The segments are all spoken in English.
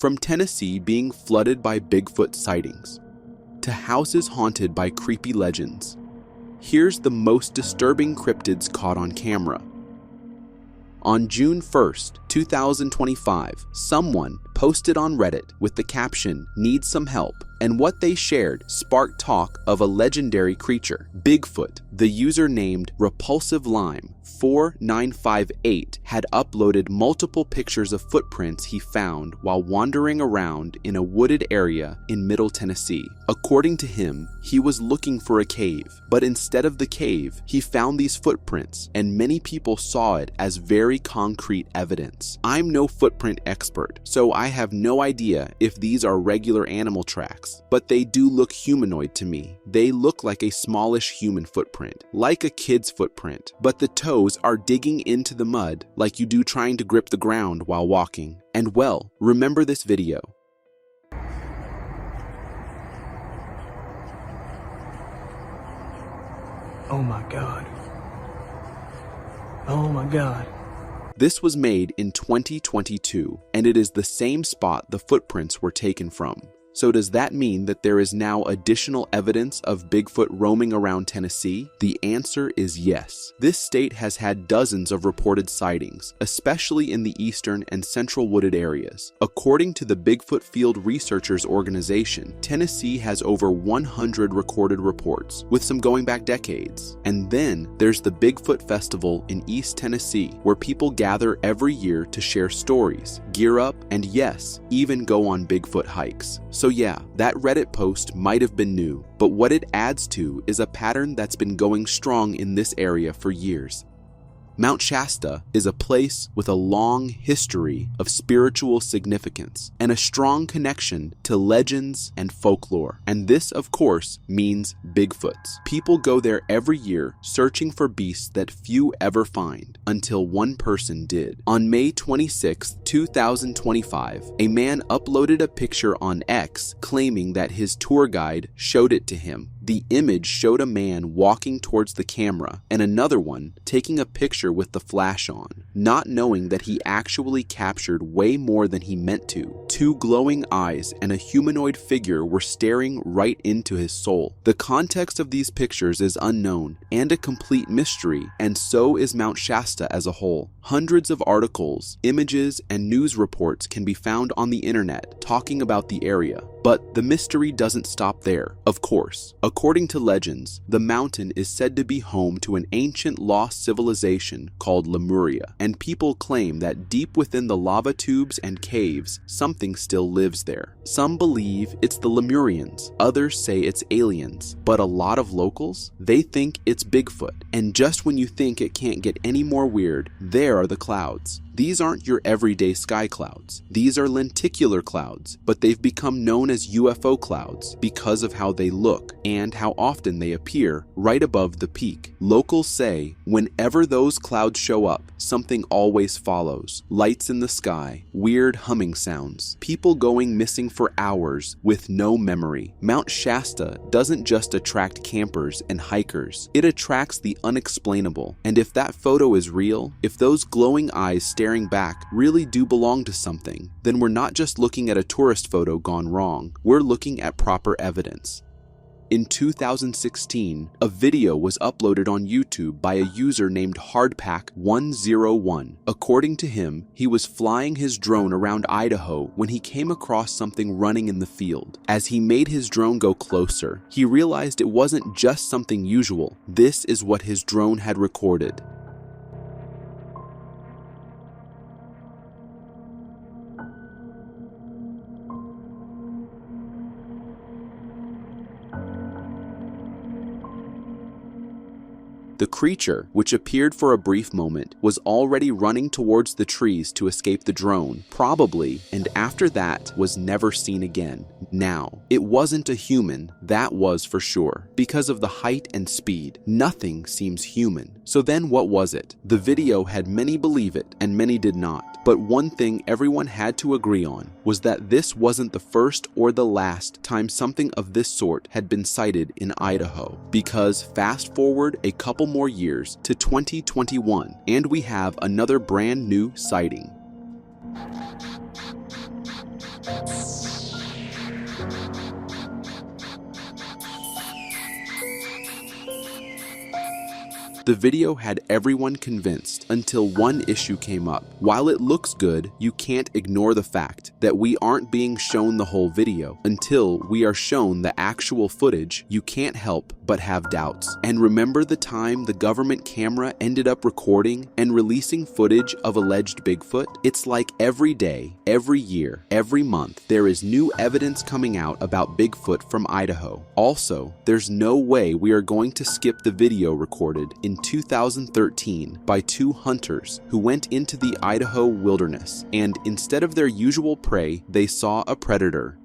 From Tennessee being flooded by Bigfoot sightings, to houses haunted by creepy legends, here's the most disturbing cryptids caught on camera. On June 1st, 2025, someone posted on Reddit with the caption, "Need some help," and what they shared sparked talk of a legendary creature, Bigfoot. The user named Repulsive Lime 4958 had uploaded multiple pictures of footprints he found while wandering around in a wooded area in Middle Tennessee. According to him, he was looking for a cave, but instead of the cave, he found these footprints, and many people saw it as very concrete evidence. I'm no footprint expert, so I have no idea if these are regular animal tracks, but they do look humanoid to me. They look like a smallish human footprint, like a kid's footprint, but the toes are digging into the mud like you do trying to grip the ground while walking. And well, remember this video. Oh my God. Oh my God. This was made in 2022, and it is the same spot the footprints were taken from. So does that mean that there is now additional evidence of Bigfoot roaming around Tennessee? The answer is yes. This state has had dozens of reported sightings, especially in the eastern and central wooded areas. According to the Bigfoot Field Researchers Organization, Tennessee has over 100 recorded reports, with some going back decades. And then there's the Bigfoot Festival in East Tennessee, where people gather every year to share stories, gear up, and yes, even go on Bigfoot hikes. So yeah, that Reddit post might have been new, but what it adds to is a pattern that's been going strong in this area for years. Mount Shasta is a place with a long history of spiritual significance and a strong connection to legends and folklore. And this, of course, means Bigfoots. People go there every year searching for beasts that few ever find, until one person did. On May 26, 2025, a man uploaded a picture on X claiming that his tour guide showed it to him. The image showed a man walking towards the camera and another one taking a picture with the flash on, not knowing that he actually captured way more than he meant to. Two glowing eyes and a humanoid figure were staring right into his soul. The context of these pictures is unknown and a complete mystery, and so is Mount Shasta as a whole. Hundreds of articles, images, and news reports can be found on the internet talking about the area. But the mystery doesn't stop there, of course. According to legends, the mountain is said to be home to an ancient lost civilization called Lemuria, and people claim that deep within the lava tubes and caves, something still lives there. Some believe it's the Lemurians, others say it's aliens, but a lot of locals, they think it's Bigfoot. And just when you think it can't get any more weird, there are the clouds. These aren't your everyday sky clouds. These are lenticular clouds, but they've become known as UFO clouds because of how they look and how often they appear right above the peak. Locals say whenever those clouds show up, something always follows. Lights in the sky, weird humming sounds, people going missing for hours with no memory. Mount Shasta doesn't just attract campers and hikers. It attracts the unexplainable. And if that photo is real, if those glowing eyes staring back really do belong to something, then we're not just looking at a tourist photo gone wrong. We're looking at proper evidence. In 2016, a video was uploaded on YouTube by a user named Hardpack101. According to him, he was flying his drone around Idaho when he came across something running in the field. As he made his drone go closer, he realized it wasn't just something usual. This is what his drone had recorded. The creature, which appeared for a brief moment, was already running towards the trees to escape the drone, probably, and after that was never seen again. Now, it wasn't a human, that was for sure. Because of the height and speed, nothing seems human. So then what was it? The video had many believe it, and many did not. But one thing everyone had to agree on was that this wasn't the first or the last time something of this sort had been sighted in Idaho. Because fast forward a couple more years to 2021, and we have another brand new sighting. The video had everyone convinced until one issue came up. While it looks good, you can't ignore the fact that we aren't being shown the whole video. Until we are shown the actual footage, you can't help but have doubts. And remember the time the government camera ended up recording and releasing footage of alleged Bigfoot? It's like every day, every year, every month, there is new evidence coming out about Bigfoot from Idaho. Also, there's no way we are going to skip the video recorded in 2013 by two hunters who went into the Idaho wilderness, and instead of their usual prey, they saw a predator.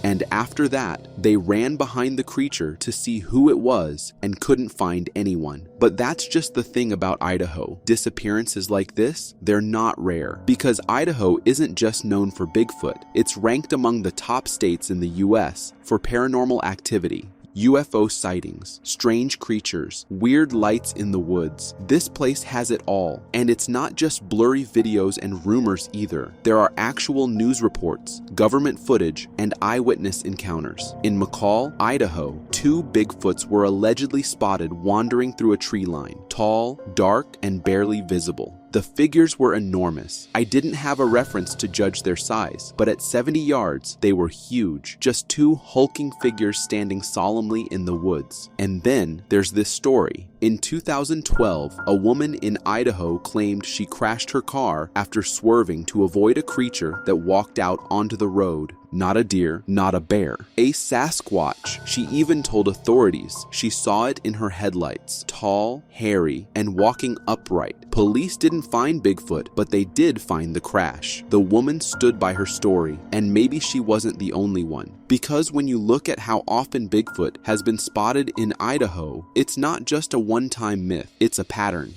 And after that, they ran behind the creature to see who it was and couldn't find anyone. But that's just the thing about Idaho. Disappearances like this, they're not rare. Because Idaho isn't just known for Bigfoot, it's ranked among the top states in the US for paranormal activity. UFO sightings, strange creatures, weird lights in the woods. This place has it all. And it's not just blurry videos and rumors either. There are actual news reports, government footage, and eyewitness encounters. In McCall, Idaho, two Bigfoots were allegedly spotted wandering through a tree line, tall, dark, and barely visible. The figures were enormous. I didn't have a reference to judge their size, but at 70 yards, they were huge. Just two hulking figures standing solemnly in the woods. And then there's this story. In 2012, a woman in Idaho claimed she crashed her car after swerving to avoid a creature that walked out onto the road. Not a deer, not a bear. A Sasquatch. She even told authorities she saw it in her headlights. Tall, hairy, and walking upright. Police didn't find Bigfoot, but they did find the crash. The woman stood by her story, and maybe she wasn't the only one. Because when you look at how often Bigfoot has been spotted in Idaho, it's not just a one-time myth, it's a pattern.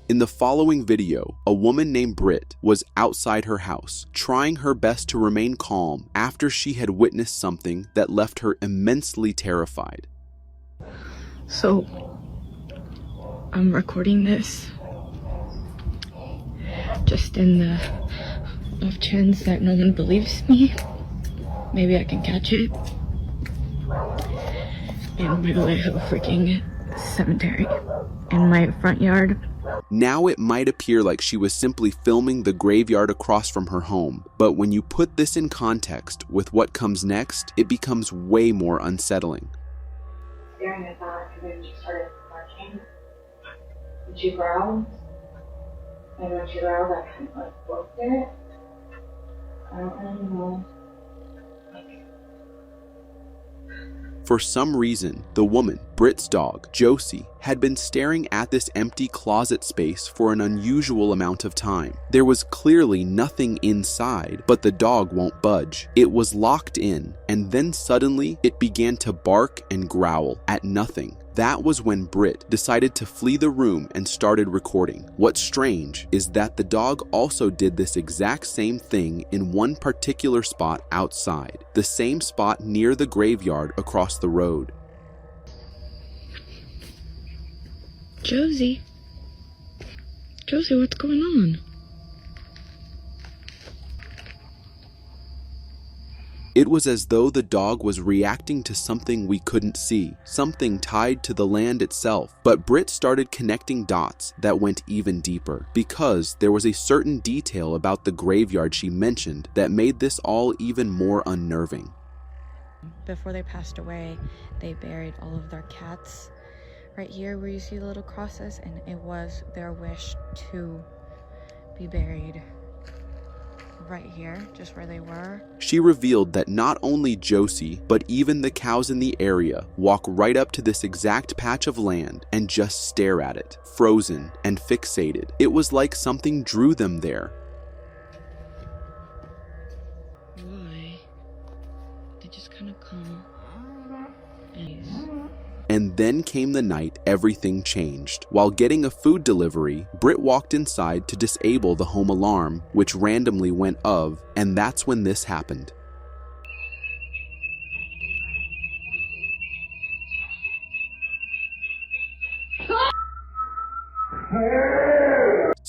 In the following video, a woman named Britt was outside her house, trying her best to remain calm after she had witnessed something that left her immensely terrified. So, I'm recording this just in the off chance that no one believes me. Maybe I can catch it. And by the way, I have a freaking cemetery in my front yard. Now it might appear like she was simply filming the graveyard across from her home, but when you put this in context with what comes next, it becomes way more unsettling. Staring at that, and then she started barking. And she growled. And when she growled, I kind of like woke it. I don't really know. For some reason, the woman, Britt's dog, Josie, had been staring at this empty closet space for an unusual amount of time. There was clearly nothing inside, but the dog won't budge. It was locked in, and then suddenly it began to bark and growl at nothing. That was when Britt decided to flee the room and started recording. What's strange is that the dog also did this exact same thing in one particular spot outside, the same spot near the graveyard across the road. Josie, what's going on? It was as though the dog was reacting to something we couldn't see, something tied to the land itself. But Britt started connecting dots that went even deeper, because there was a certain detail about the graveyard she mentioned that made this all even more unnerving. Before they passed away, they buried all of their cats right here where you see the little crosses, and it was their wish to be buried right here, just where they were. She revealed that not only Josie, but even the cows in the area walk right up to this exact patch of land and just stare at it, frozen and fixated. It was like something drew them there. Why? They just kind of come and... And then came the night everything changed. While getting a food delivery, Britt walked inside to disable the home alarm, which randomly went off, and that's when this happened.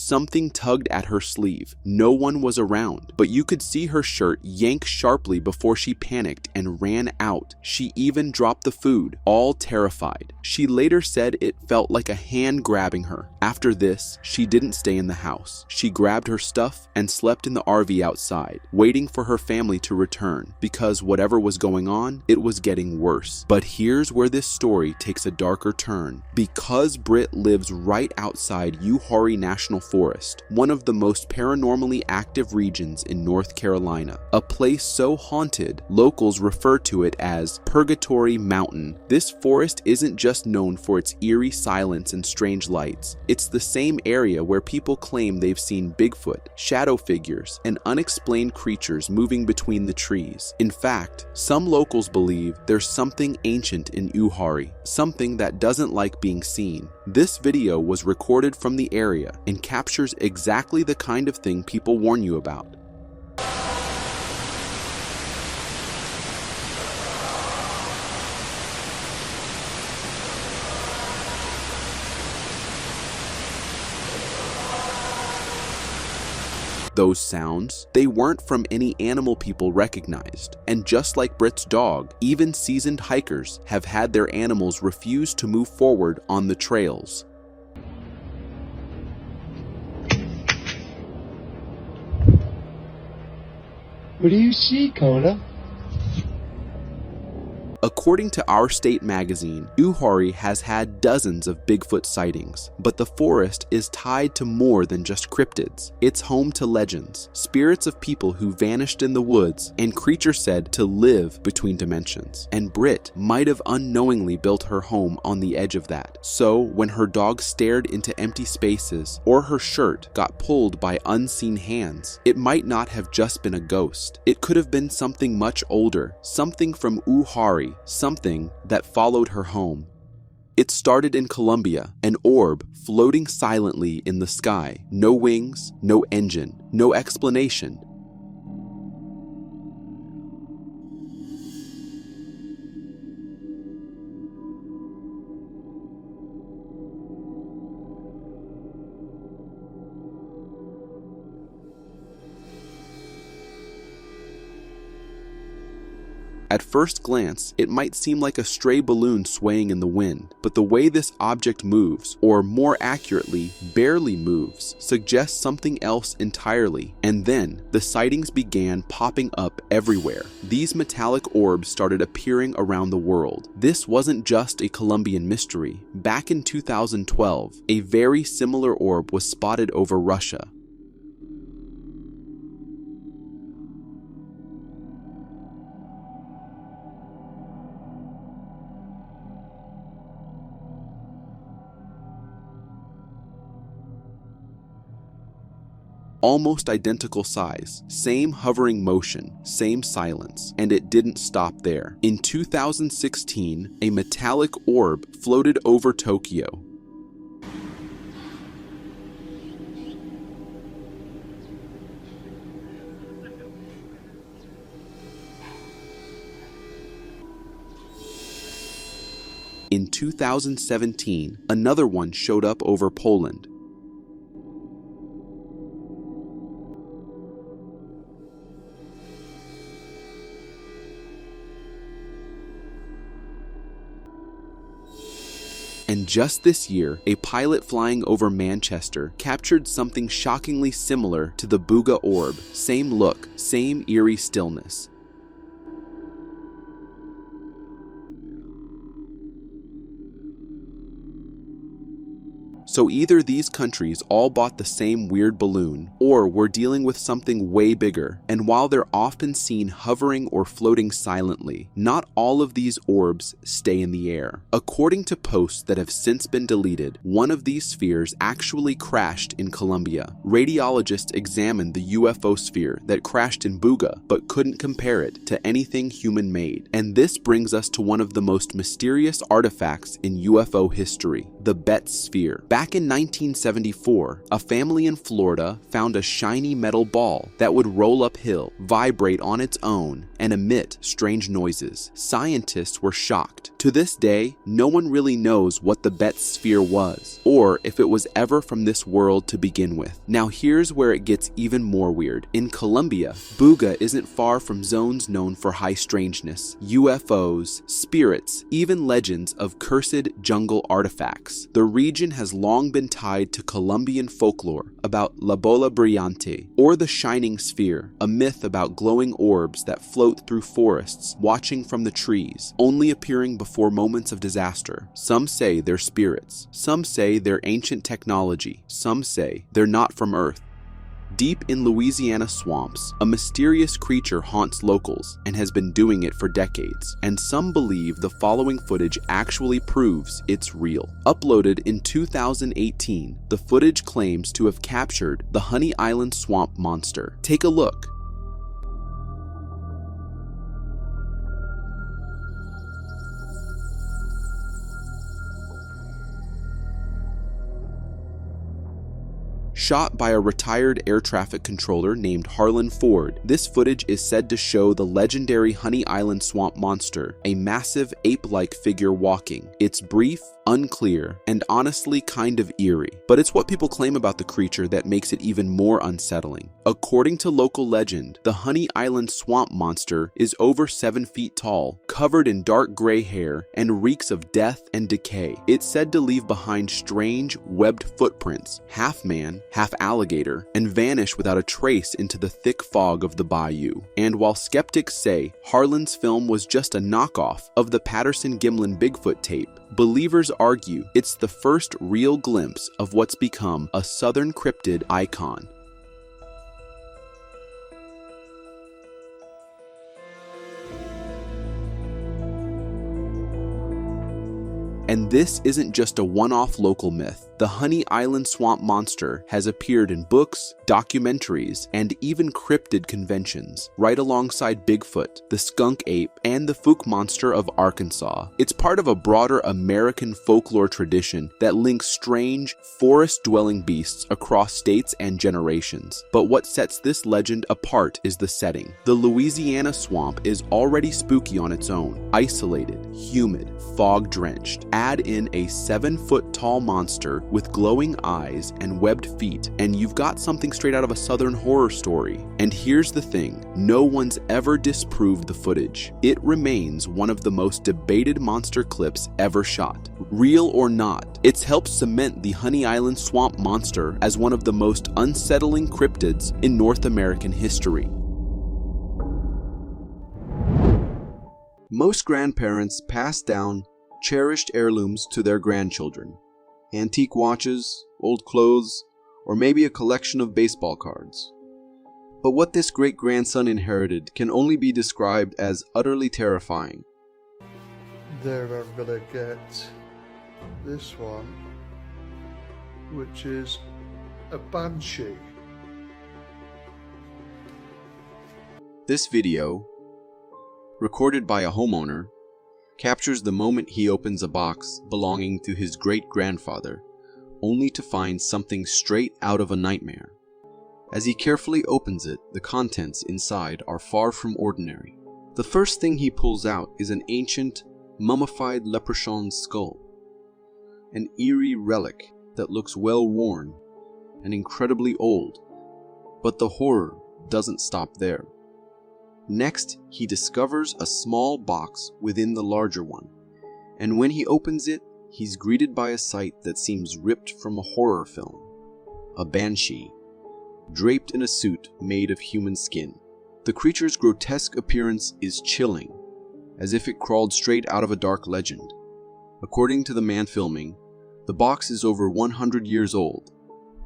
Something tugged at her sleeve. No one was around, but you could see her shirt yank sharply before she panicked and ran out. She even dropped the food, all terrified. She later said it felt like a hand grabbing her. After this, she didn't stay in the house. She grabbed her stuff and slept in the RV outside, waiting for her family to return, because whatever was going on, it was getting worse. But here's where this story takes a darker turn. Because Britt lives right outside Uwharrie National Forest, one of the most paranormally active regions in North Carolina, a place so haunted, locals refer to it as Purgatory Mountain. This forest isn't just known for its eerie silence and strange lights. It's the same area where people claim they've seen Bigfoot, shadow figures, and unexplained creatures moving between the trees. In fact, some locals believe there's something ancient in Uwharrie, something that doesn't like being seen. This video was recorded from the area and captures exactly the kind of thing people warn you about. Those sounds, they weren't from any animal people recognized. And just like Britt's dog, even seasoned hikers have had their animals refuse to move forward on the trails. What do you see, Kona? According to Our State magazine, Uwharrie has had dozens of Bigfoot sightings, but the forest is tied to more than just cryptids. It's home to legends, spirits of people who vanished in the woods, and creatures said to live between dimensions. And Britt might have unknowingly built her home on the edge of that. So when her dog stared into empty spaces, or her shirt got pulled by unseen hands, it might not have just been a ghost. It could have been something much older, something from Uwharrie, something that followed her home. It started in Colombia, an orb floating silently in the sky. No wings, no engine, no explanation. At first glance, it might seem like a stray balloon swaying in the wind, but the way this object moves, or more accurately, barely moves, suggests something else entirely. And then, the sightings began popping up everywhere. These metallic orbs started appearing around the world. This wasn't just a Colombian mystery. Back in 2012, a very similar orb was spotted over Russia. Almost identical size, same hovering motion, same silence, and it didn't stop there. In 2016, a metallic orb floated over Tokyo. In 2017, another one showed up over Poland. And just this year, a pilot flying over Manchester captured something shockingly similar to the Booga orb. Same look, same eerie stillness. So either these countries all bought the same weird balloon, or were dealing with something way bigger. And while they're often seen hovering or floating silently, not all of these orbs stay in the air. According to posts that have since been deleted, one of these spheres actually crashed in Colombia. Radiologists examined the UFO sphere that crashed in Booga, but couldn't compare it to anything human-made. And this brings us to one of the most mysterious artifacts in UFO history. the Bet Sphere. Back in 1974, a family in Florida found a shiny metal ball that would roll uphill, vibrate on its own, and emit strange noises. Scientists were shocked. To this day, no one really knows what the Bet Sphere was, or if it was ever from this world to begin with. Now here's where it gets even more weird. In Colombia, Buga isn't far from zones known for high strangeness, UFOs, spirits, even legends of cursed jungle artifacts. The region has long been tied to Colombian folklore about La Bola Brillante, or the Shining Sphere, a myth about glowing orbs that float through forests, watching from the trees, only appearing before moments of disaster. Some say they're spirits. Some say they're ancient technology. Some say they're not from Earth. Deep in Louisiana swamps, a mysterious creature haunts locals and has been doing it for decades, and some believe the following footage actually proves it's real. Uploaded in 2018, the footage claims to have captured the Honey Island swamp monster. Take a look. Shot by a retired air traffic controller named Harlan Ford, this footage is said to show the legendary Honey Island swamp monster, a massive ape-like figure walking. It's brief, unclear, and honestly kind of eerie, but it's what people claim about the creature that makes it even more unsettling. According to local legend, the Honey Island swamp monster is over 7 feet tall, covered in dark gray hair, and reeks of death and decay. It's said to leave behind strange, webbed footprints, half man, half alligator, and vanish without a trace into the thick fog of the bayou. And while skeptics say Harlan's film was just a knockoff of the Patterson-Gimlin Bigfoot tape, believers argue it's the first real glimpse of what's become a southern cryptid icon. And this isn't just a one-off local myth. The Honey Island swamp monster has appeared in books, documentaries, and even cryptid conventions, right alongside Bigfoot, the skunk ape, and the Fook monster of Arkansas. It's part of a broader American folklore tradition that links strange, forest-dwelling beasts across states and generations. But what sets this legend apart is the setting. The Louisiana swamp is already spooky on its own, isolated, humid, fog-drenched. Add in a 7-foot-tall monster with glowing eyes and webbed feet, and you've got something straight out of a southern horror story. And here's the thing, no one's ever disproved the footage. It remains one of the most debated monster clips ever shot. Real or not, it's helped cement the Honey Island swamp monster as one of the most unsettling cryptids in North American history. Most grandparents pass down cherished heirlooms to their grandchildren. Antique watches, old clothes, or maybe a collection of baseball cards. But what this great-grandson inherited can only be described as utterly terrifying. There I'm gonna get this one, which is a banshee. This video, recorded by a homeowner, captures the moment he opens a box belonging to his great-grandfather, only to find something straight out of a nightmare. As he carefully opens it, the contents inside are far from ordinary. The first thing he pulls out is an ancient, mummified leprechaun's skull, an eerie relic that looks well worn and incredibly old, but the horror doesn't stop there. Next, he discovers a small box within the larger one, and when he opens it, he's greeted by a sight that seems ripped from a horror film. A banshee, draped in a suit made of human skin. The creature's grotesque appearance is chilling, as if it crawled straight out of a dark legend. According to the man filming, the box is over 100 years old,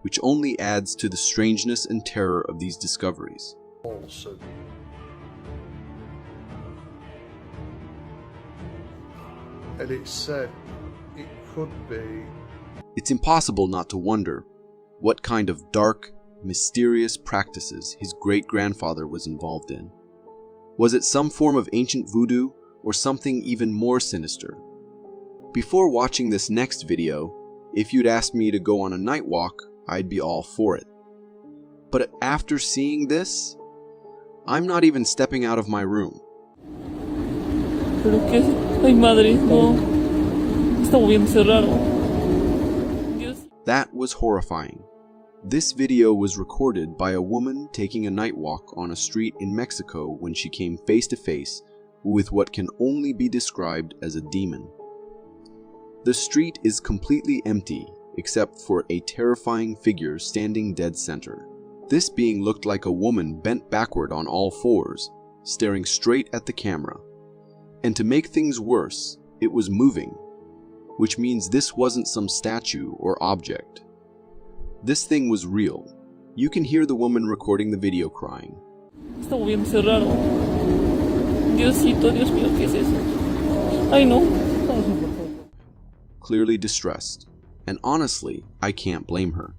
which only adds to the strangeness and terror of these discoveries. Also, and it said it could be. It's impossible not to wonder what kind of dark, mysterious practices his great-grandfather was involved in. Was it some form of ancient voodoo or something even more sinister? Before watching this next video, If you'd asked me to go on a night walk, I'd be all for it. But after seeing this, I'm not even stepping out of my room. Pero que, ay madre, no. Está muy encerrado. Dios. That was horrifying. This video was recorded by a woman taking a night walk on a street in Mexico when she came face to face with what can only be described as a demon. The street is completely empty except for a terrifying figure standing dead center. This being looked like a woman bent backward on all fours, staring straight at the camera. And to make things worse, it was moving, which means this wasn't some statue or object. This thing was real. You can hear the woman recording the video crying. Está muy encerrado. Diosito, Dios mío, ¿qué es eso? Ay no. Clearly distressed. And honestly, I can't blame her.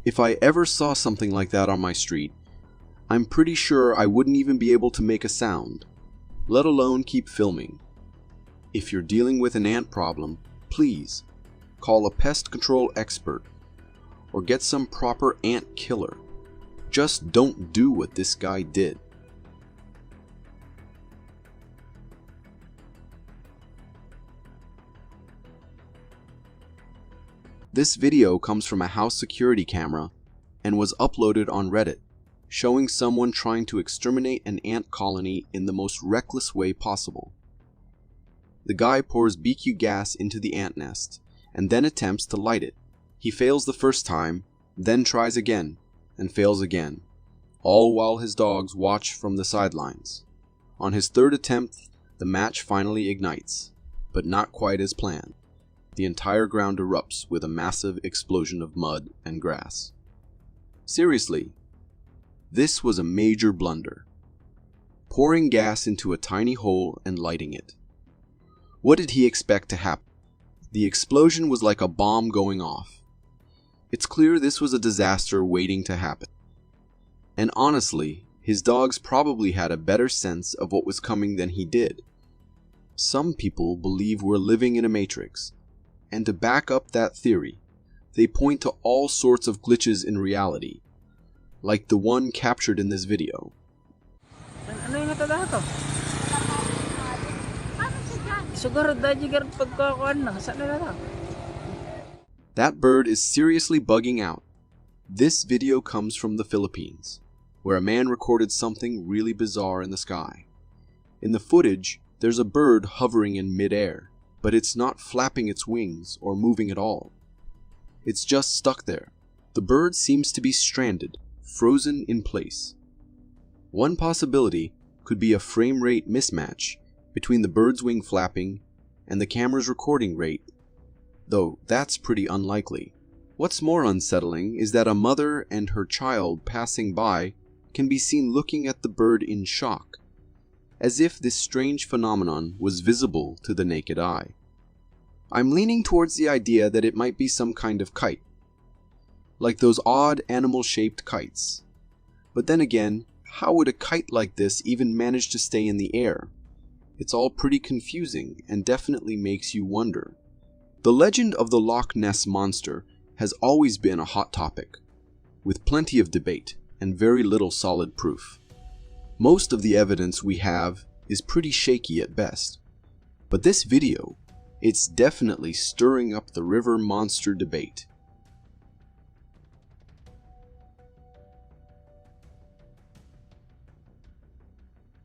If I ever saw something like that on my street, I'm pretty sure I wouldn't even be able to make a sound, let alone keep filming. If you're dealing with an ant problem, please call a pest control expert or get some proper ant killer. Just don't do what this guy did. This video comes from a house security camera and was uploaded on Reddit, showing someone trying to exterminate an ant colony in the most reckless way possible. The guy pours BQ gas into the ant nest and then attempts to light it. He fails the first time, then tries again, and fails again, all while his dogs watch from the sidelines. On his third attempt, the match finally ignites, but not quite as planned. The entire ground erupts with a massive explosion of mud and grass. Seriously, this was a major blunder. Pouring gas into a tiny hole and lighting it. What did he expect to happen? The explosion was like a bomb going off. It's clear this was a disaster waiting to happen. And honestly, his dogs probably had a better sense of what was coming than he did. Some people believe we're living in a matrix, and to back up that theory, they point to all sorts of glitches in reality, like the one captured in this video. That bird is seriously bugging out. This video comes from the Philippines, where a man recorded something really bizarre in the sky. In the footage, there's a bird hovering in midair, but it's not flapping its wings or moving at all. It's just stuck there. The bird seems to be stranded, frozen in place. One possibility could be a frame rate mismatch between the bird's wing flapping and the camera's recording rate, though that's pretty unlikely. What's more unsettling is that a mother and her child passing by can be seen looking at the bird in shock, as if this strange phenomenon was visible to the naked eye. I'm leaning towards the idea that it might be some kind of kite, like those odd animal-shaped kites. But then again, how would a kite like this even manage to stay in the air? It's all pretty confusing and definitely makes you wonder. The legend of the Loch Ness Monster has always been a hot topic, with plenty of debate and very little solid proof. Most of the evidence we have is pretty shaky at best, but this video, it's definitely stirring up the river monster debate.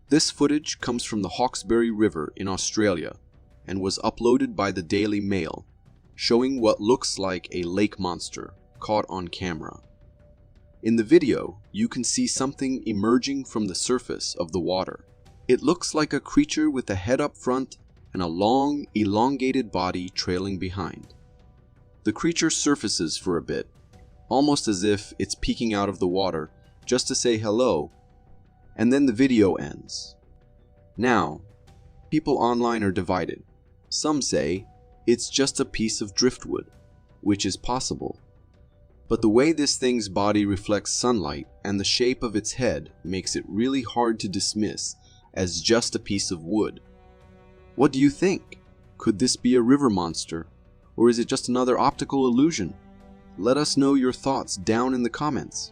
This footage comes from the Hawkesbury River in Australia and was uploaded by the Daily Mail, showing what looks like a lake monster caught on camera. In the video, you can see something emerging from the surface of the water. It looks like a creature with a head up front and a long, elongated body trailing behind. The creature surfaces for a bit, almost as if it's peeking out of the water just to say hello, and then the video ends. Now, people online are divided. Some say it's just a piece of driftwood, which is possible. But the way this thing's body reflects sunlight and the shape of its head makes it really hard to dismiss as just a piece of wood. What do you think? Could this be a river monster? Or is it just another optical illusion? Let us know your thoughts down in the comments.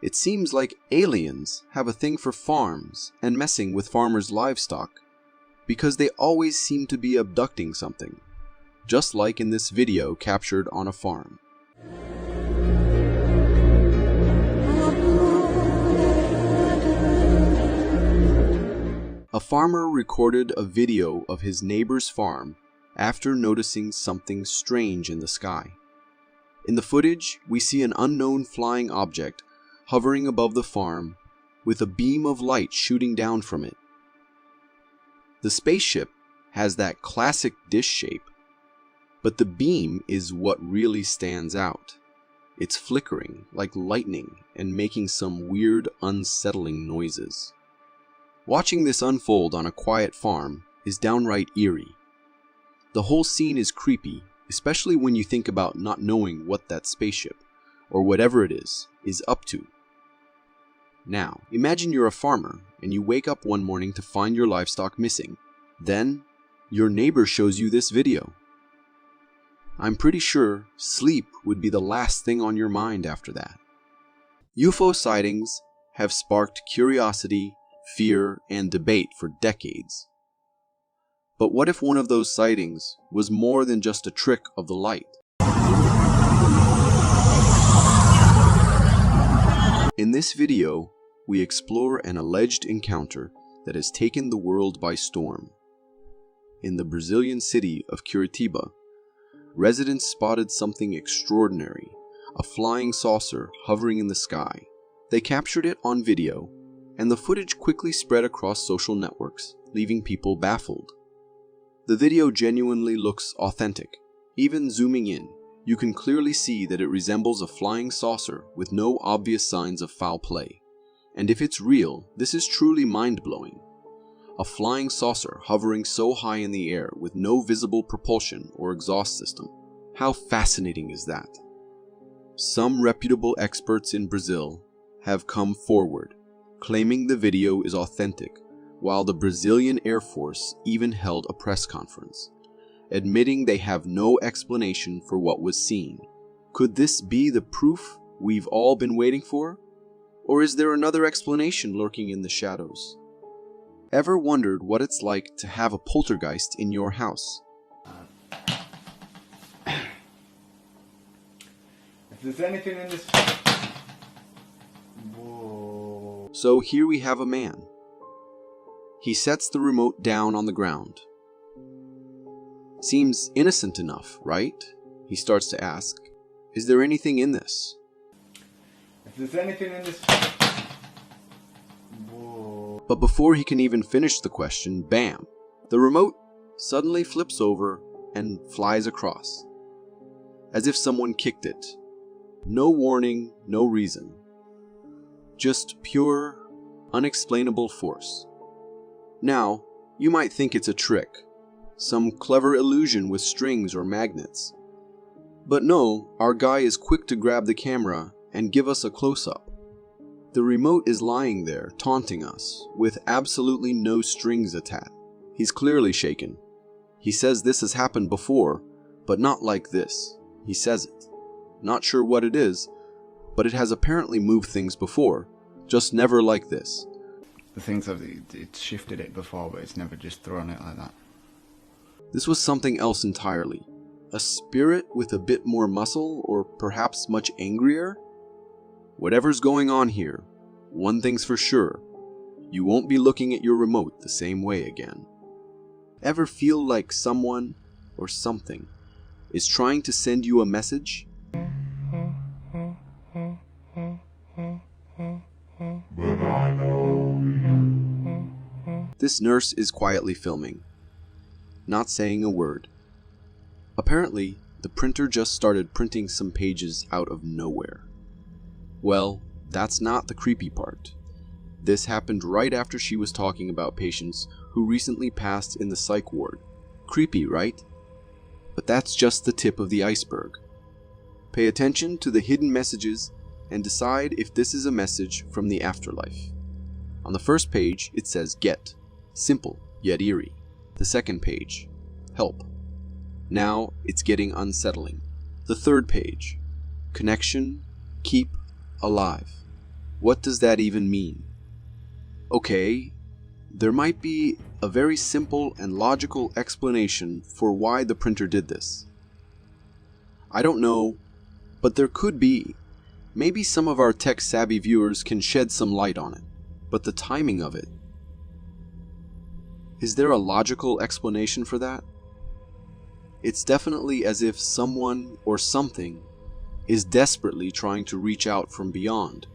It seems like aliens have a thing for farms and messing with farmers' livestock, because they always seem to be abducting something, just like in this video captured on a farm. A farmer recorded a video of his neighbor's farm after noticing something strange in the sky. In the footage, we see an unknown flying object hovering above the farm with a beam of light shooting down from it. The spaceship has that classic dish shape, but the beam is what really stands out. It's flickering like lightning and making some weird, unsettling noises. Watching this unfold on a quiet farm is downright eerie. The whole scene is creepy, especially when you think about not knowing what that spaceship, or whatever it is up to. Now, imagine you're a farmer and you wake up one morning to find your livestock missing. Then, your neighbor shows you this video. I'm pretty sure sleep would be the last thing on your mind after that. UFO sightings have sparked curiosity, fear, and debate for decades. But what if one of those sightings was more than just a trick of the light? In this video, we explore an alleged encounter that has taken the world by storm. In the Brazilian city of Curitiba, residents spotted something extraordinary, a flying saucer hovering in the sky. They captured it on video, and the footage quickly spread across social networks, leaving people baffled. The video genuinely looks authentic. Even zooming in, you can clearly see that it resembles a flying saucer with no obvious signs of foul play. And if it's real, this is truly mind-blowing. A flying saucer hovering so high in the air with no visible propulsion or exhaust system. How fascinating is that? Some reputable experts in Brazil have come forward, claiming the video is authentic, while the Brazilian Air Force even held a press conference, admitting they have no explanation for what was seen. Could this be the proof we've all been waiting for? Or is there another explanation lurking in the shadows? Ever wondered what it's like to have a poltergeist in your house? If there's anything in this... Whoa. So here we have a man. He sets the remote down on the ground. Seems innocent enough, right? He starts to ask, is there anything in this? If there's anything in this... Whoa. But before he can even finish the question, bam! The remote suddenly flips over and flies across, as if someone kicked it. No warning, no reason. Just pure, unexplainable force. Now, you might think it's a trick, some clever illusion with strings or magnets. But no, our guy is quick to grab the camera and give us a close-up. The remote is lying there, taunting us, with absolutely no strings attached. He's clearly shaken. He says this has happened before, but not like this. He says it. Not sure what it is, but it has apparently moved things before, just never like this. The things that it's shifted it before, but it's never just thrown it like that. This was something else entirely. A spirit with a bit more muscle, or perhaps much angrier? Whatever's going on here, one thing's for sure, you won't be looking at your remote the same way again. Ever feel like someone, or something, is trying to send you a message? This nurse is quietly filming, not saying a word. Apparently, the printer just started printing some pages out of nowhere. Well, that's not the creepy part. This happened right after she was talking about patients who recently passed in the psych ward. Creepy, right? But that's just the tip of the iceberg. Pay attention to the hidden messages and decide if this is a message from the afterlife. On the first page, it says get. Simple, yet eerie. The second page, help. Now it's getting unsettling. The third page. Connection, keep, alive. What does that even mean? Okay, there might be a very simple and logical explanation for why the printer did this. I don't know, but there could be. Maybe some of our tech-savvy viewers can shed some light on it. But the timing of it. Is there a logical explanation for that? It's definitely as if someone or something is desperately trying to reach out from beyond,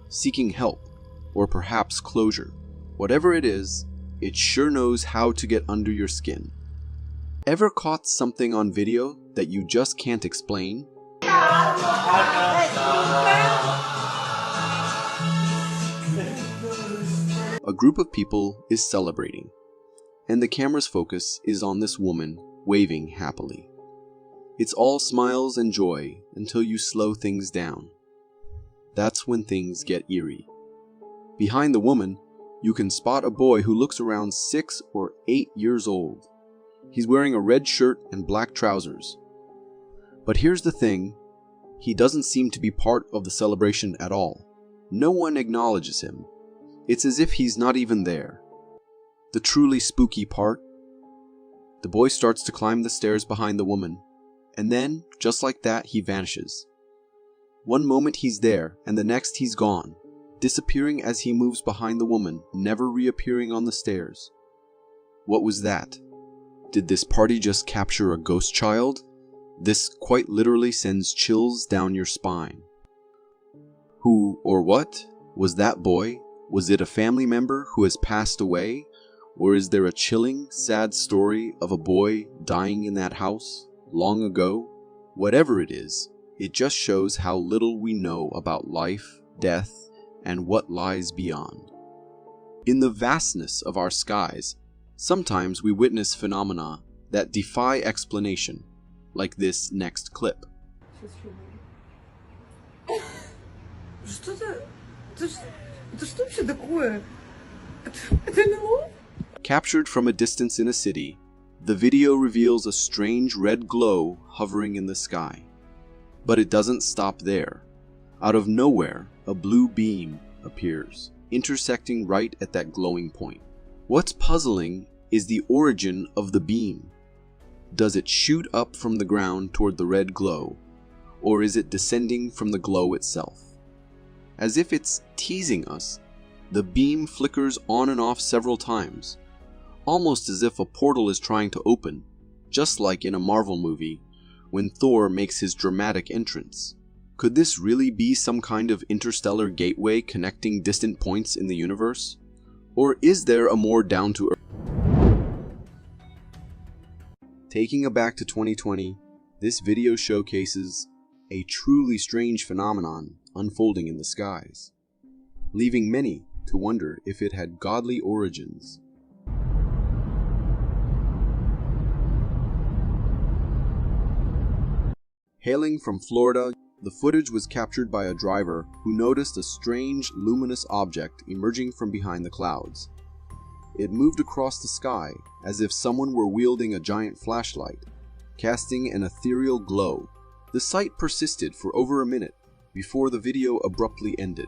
seeking help, or perhaps closure. Whatever it is, it sure knows how to get under your skin. Ever caught something on video that you just can't explain? A group of people is celebrating, and the camera's focus is on this woman waving happily. It's all smiles and joy until you slow things down. That's when things get eerie. Behind the woman, you can spot a boy who looks around 6 or 8 years old. He's wearing a red shirt and black trousers. But here's the thing, he doesn't seem to be part of the celebration at all. No one acknowledges him. It's as if he's not even there. The truly spooky part, the boy starts to climb the stairs behind the woman, and then, just like that, he vanishes. One moment he's there, and the next he's gone, disappearing as he moves behind the woman, never reappearing on the stairs. What was that? Did this party just capture a ghost child? This quite literally sends chills down your spine. Who or what was that boy? Was it a family member who has passed away? Or is there a chilling, sad story of a boy dying in that house long ago? Whatever it is, it just shows how little we know about life, death, and what lies beyond. In the vastness of our skies, sometimes we witness phenomena that defy explanation, like this next clip. Captured from a distance in a city, the video reveals a strange red glow hovering in the sky. But it doesn't stop there. Out of nowhere, a blue beam appears, intersecting right at that glowing point. What's puzzling is the origin of the beam. Does it shoot up from the ground toward the red glow, or is it descending from the glow itself? As if it's teasing us, the beam flickers on and off several times, almost as if a portal is trying to open, just like in a Marvel movie when Thor makes his dramatic entrance. Could this really be some kind of interstellar gateway connecting distant points in the universe? Or is there a more down-to-earth? Taking it back to 2020, this video showcases a truly strange phenomenon unfolding in the skies, leaving many to wonder if it had godly origins. Hailing from Florida, the footage was captured by a driver who noticed a strange luminous object emerging from behind the clouds. It moved across the sky as if someone were wielding a giant flashlight, casting an ethereal glow. The sight persisted for over a minute before the video abruptly ended.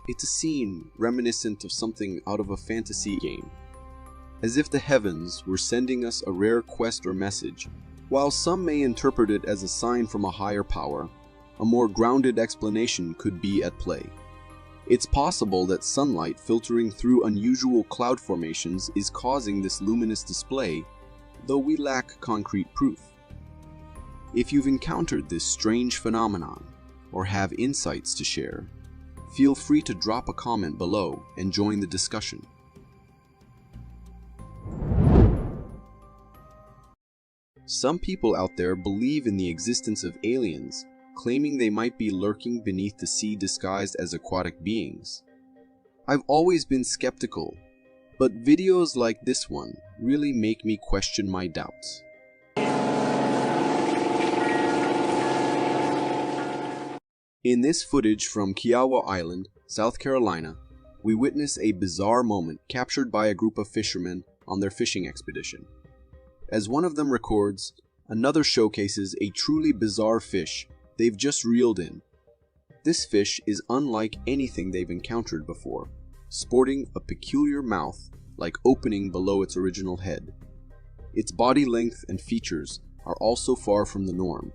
It's a scene reminiscent of something out of a fantasy game, as if the heavens were sending us a rare quest or message. While some may interpret it as a sign from a higher power, a more grounded explanation could be at play. It's possible that sunlight filtering through unusual cloud formations is causing this luminous display, though we lack concrete proof. If you've encountered this strange phenomenon, or have insights to share, feel free to drop a comment below and join the discussion. Some people out there believe in the existence of aliens, claiming they might be lurking beneath the sea disguised as aquatic beings. I've always been skeptical, but videos like this one really make me question my doubts. In this footage from Kiowa Island, South Carolina, we witness a bizarre moment captured by a group of fishermen on their fishing expedition. As one of them records, another showcases a truly bizarre fish they've just reeled in. This fish is unlike anything they've encountered before, sporting a peculiar mouth like opening below its original head. Its body length and features are also far from the norm,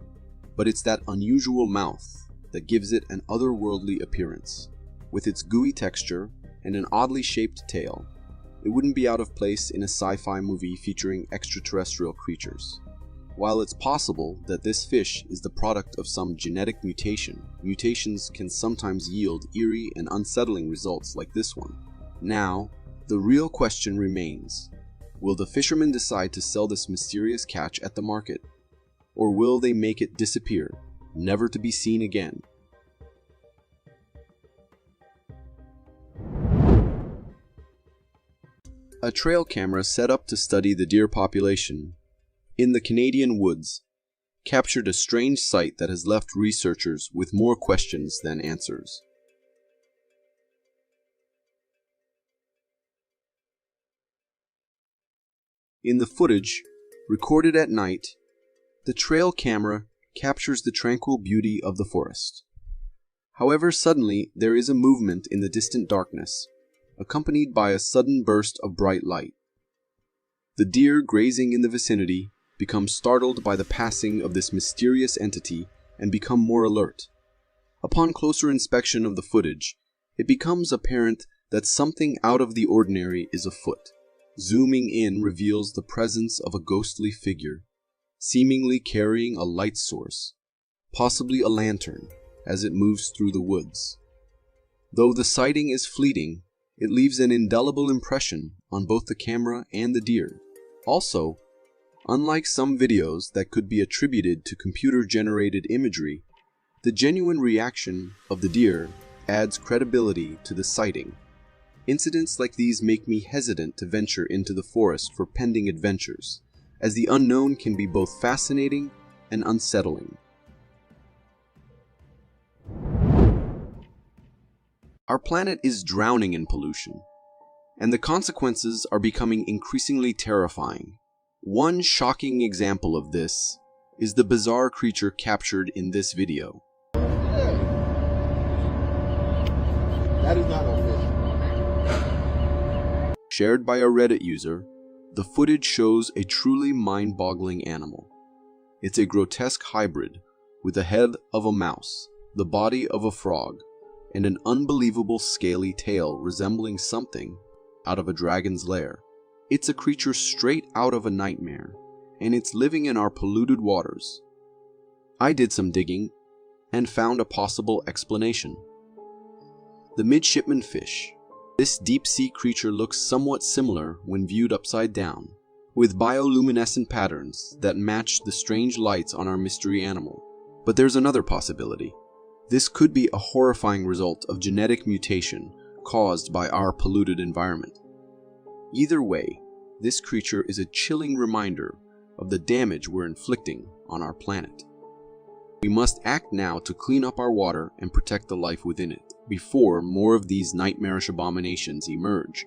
but it's that unusual mouth that gives it an otherworldly appearance. With its gooey texture and an oddly shaped tail, it wouldn't be out of place in a sci-fi movie featuring extraterrestrial creatures. While it's possible that this fish is the product of some genetic mutation, mutations can sometimes yield eerie and unsettling results like this one. Now, the real question remains: will the fishermen decide to sell this mysterious catch at the market? Or will they make it disappear, never to be seen again? A trail camera set up to study the deer population in the Canadian woods captured a strange sight that has left researchers with more questions than answers. In the footage, recorded at night, the trail camera captures the tranquil beauty of the forest. However, suddenly there is a movement in the distant darkness, accompanied by a sudden burst of bright light. The deer grazing in the vicinity become startled by the passing of this mysterious entity and become more alert. Upon closer inspection of the footage, it becomes apparent that something out of the ordinary is afoot. Zooming in reveals the presence of a ghostly figure, seemingly carrying a light source, possibly a lantern, as it moves through the woods. Though the sighting is fleeting, it leaves an indelible impression on both the camera and the deer. Also, unlike some videos that could be attributed to computer-generated imagery, the genuine reaction of the deer adds credibility to the sighting. Incidents like these make me hesitant to venture into the forest for pending adventures, as the unknown can be both fascinating and unsettling. Our planet is drowning in pollution, and the consequences are becoming increasingly terrifying. One shocking example of this is the bizarre creature captured in this video. That is not no fish. Shared by a Reddit user, the footage shows a truly mind-boggling animal. It's a grotesque hybrid with the head of a mouse, the body of a frog, and an unbelievable scaly tail resembling something out of a dragon's lair. It's a creature straight out of a nightmare, and it's living in our polluted waters. I did some digging and found a possible explanation. The midshipman fish. This deep-sea creature looks somewhat similar when viewed upside down, with bioluminescent patterns that match the strange lights on our mystery animal. But there's another possibility. This could be a horrifying result of genetic mutation caused by our polluted environment. Either way, this creature is a chilling reminder of the damage we're inflicting on our planet. We must act now to clean up our water and protect the life within it, before more of these nightmarish abominations emerge.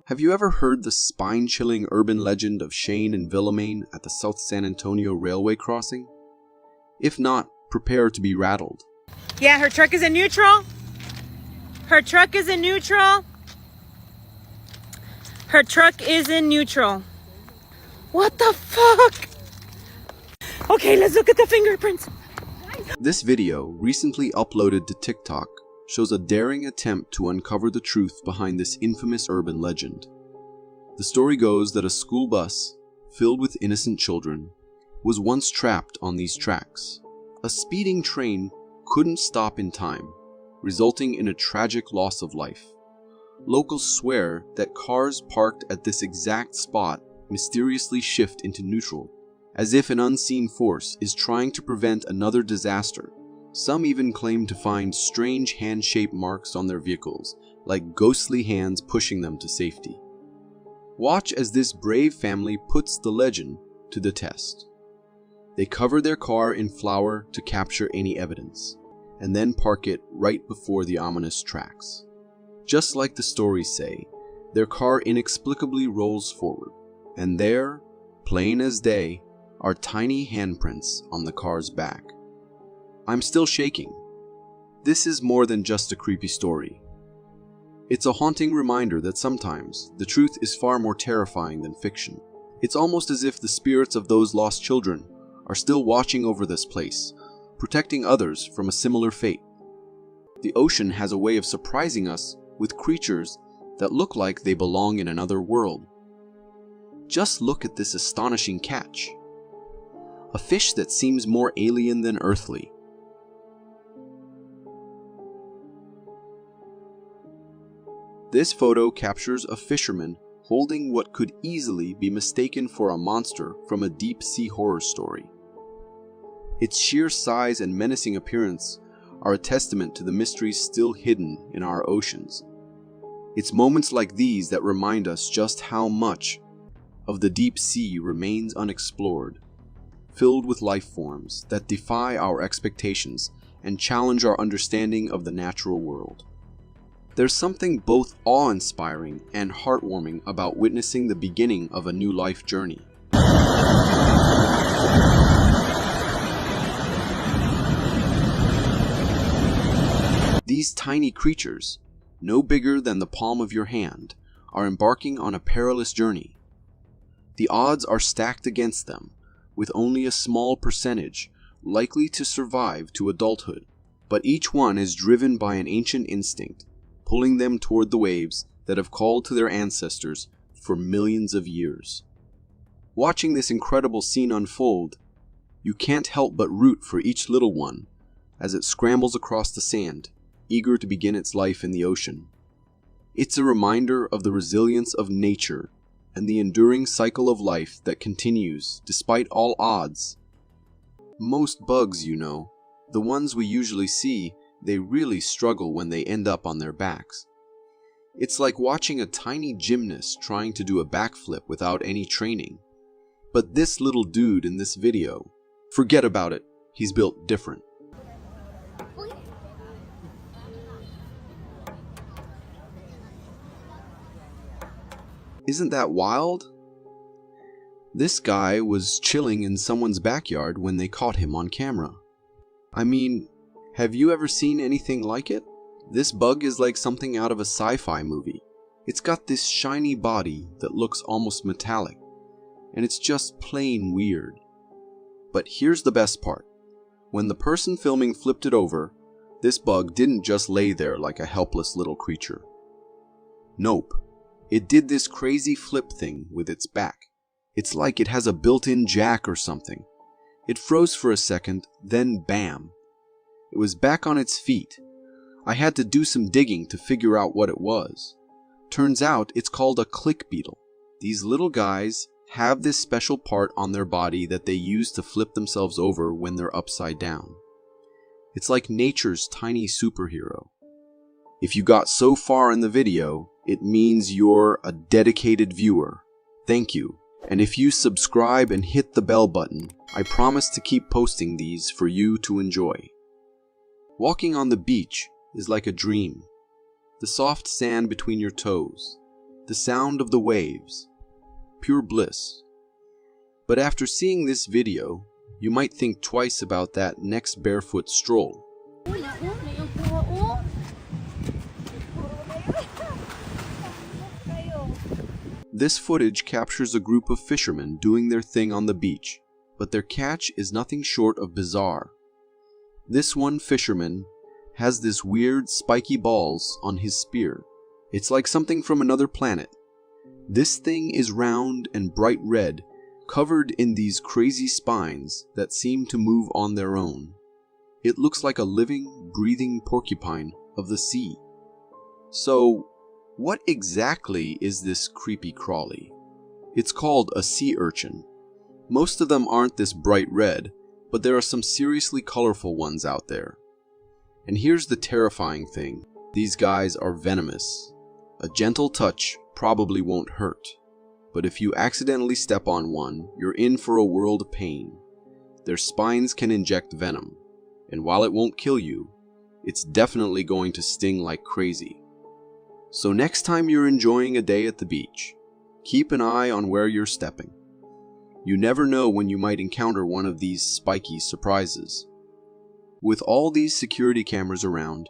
Have you ever heard the spine-chilling urban legend of Shane and Villamane at the South San Antonio railway crossing? If not, prepare to be rattled. Yeah, her truck is in neutral. Her truck is in neutral. Her truck is in neutral. What the fuck? Okay, let's look at the fingerprints. This video, recently uploaded to TikTok, shows a daring attempt to uncover the truth behind this infamous urban legend. The story goes that a school bus, filled with innocent children, was once trapped on these tracks. A speeding train couldn't stop in time, resulting in a tragic loss of life. Locals swear that cars parked at this exact spot mysteriously shift into neutral, as if an unseen force is trying to prevent another disaster. Some even claim to find strange hand-shaped marks on their vehicles, like ghostly hands pushing them to safety. Watch as this brave family puts the legend to the test. They cover their car in flour to capture any evidence, and then park it right before the ominous tracks. Just like the stories say, their car inexplicably rolls forward, and there, plain as day, are tiny handprints on the car's back. I'm still shaking. This is more than just a creepy story. It's a haunting reminder that sometimes the truth is far more terrifying than fiction. It's almost as if the spirits of those lost children are still watching over this place, protecting others from a similar fate. The ocean has a way of surprising us with creatures that look like they belong in another world. Just look at this astonishing catch. A fish that seems more alien than earthly. This photo captures a fisherman holding what could easily be mistaken for a monster from a deep-sea horror story. Its sheer size and menacing appearance are a testament to the mysteries still hidden in our oceans. It's moments like these that remind us just how much of the deep sea remains unexplored, filled with life forms that defy our expectations and challenge our understanding of the natural world. There's something both awe-inspiring and heartwarming about witnessing the beginning of a new life journey. These tiny creatures, no bigger than the palm of your hand, are embarking on a perilous journey. The odds are stacked against them, with only a small percentage likely to survive to adulthood, but each one is driven by an ancient instinct, pulling them toward the waves that have called to their ancestors for millions of years. Watching this incredible scene unfold, you can't help but root for each little one as it scrambles across the sand, eager to begin its life in the ocean. It's a reminder of the resilience of nature and the enduring cycle of life that continues despite all odds. Most bugs, you know, the ones we usually see, they really struggle when they end up on their backs. It's like watching a tiny gymnast trying to do a backflip without any training. But this little dude in this video, forget about it, he's built different. Isn't that wild? This guy was chilling in someone's backyard when they caught him on camera. I mean, have you ever seen anything like it? This bug is like something out of a sci-fi movie. It's got this shiny body that looks almost metallic, and it's just plain weird. But here's the best part. When the person filming flipped it over, this bug didn't just lay there like a helpless little creature. Nope. It did this crazy flip thing with its back. It's like it has a built-in jack or something. It froze for a second, then bam. It was back on its feet. I had to do some digging to figure out what it was. Turns out it's called a click beetle. These little guys have this special part on their body that they use to flip themselves over when they're upside down. It's like nature's tiny superhero. If you got so far in the video, it means you're a dedicated viewer. Thank you. And if you subscribe and hit the bell button, I promise to keep posting these for you to enjoy. Walking on the beach is like a dream. The soft sand between your toes, the sound of the waves, pure bliss. But after seeing this video, you might think twice about that next barefoot stroll. This footage captures a group of fishermen doing their thing on the beach, but their catch is nothing short of bizarre. This one fisherman has this weird spiky balls on his spear. It's like something from another planet. This thing is round and bright red, covered in these crazy spines that seem to move on their own. It looks like a living, breathing porcupine of the sea. So, what exactly is this creepy crawly? It's called a sea urchin. Most of them aren't this bright red, but there are some seriously colorful ones out there. And here's the terrifying thing. These guys are venomous. A gentle touch probably won't hurt, but if you accidentally step on one, you're in for a world of pain. Their spines can inject venom, and while it won't kill you, it's definitely going to sting like crazy. So next time you're enjoying a day at the beach, keep an eye on where you're stepping. You never know when you might encounter one of these spiky surprises. With all these security cameras around,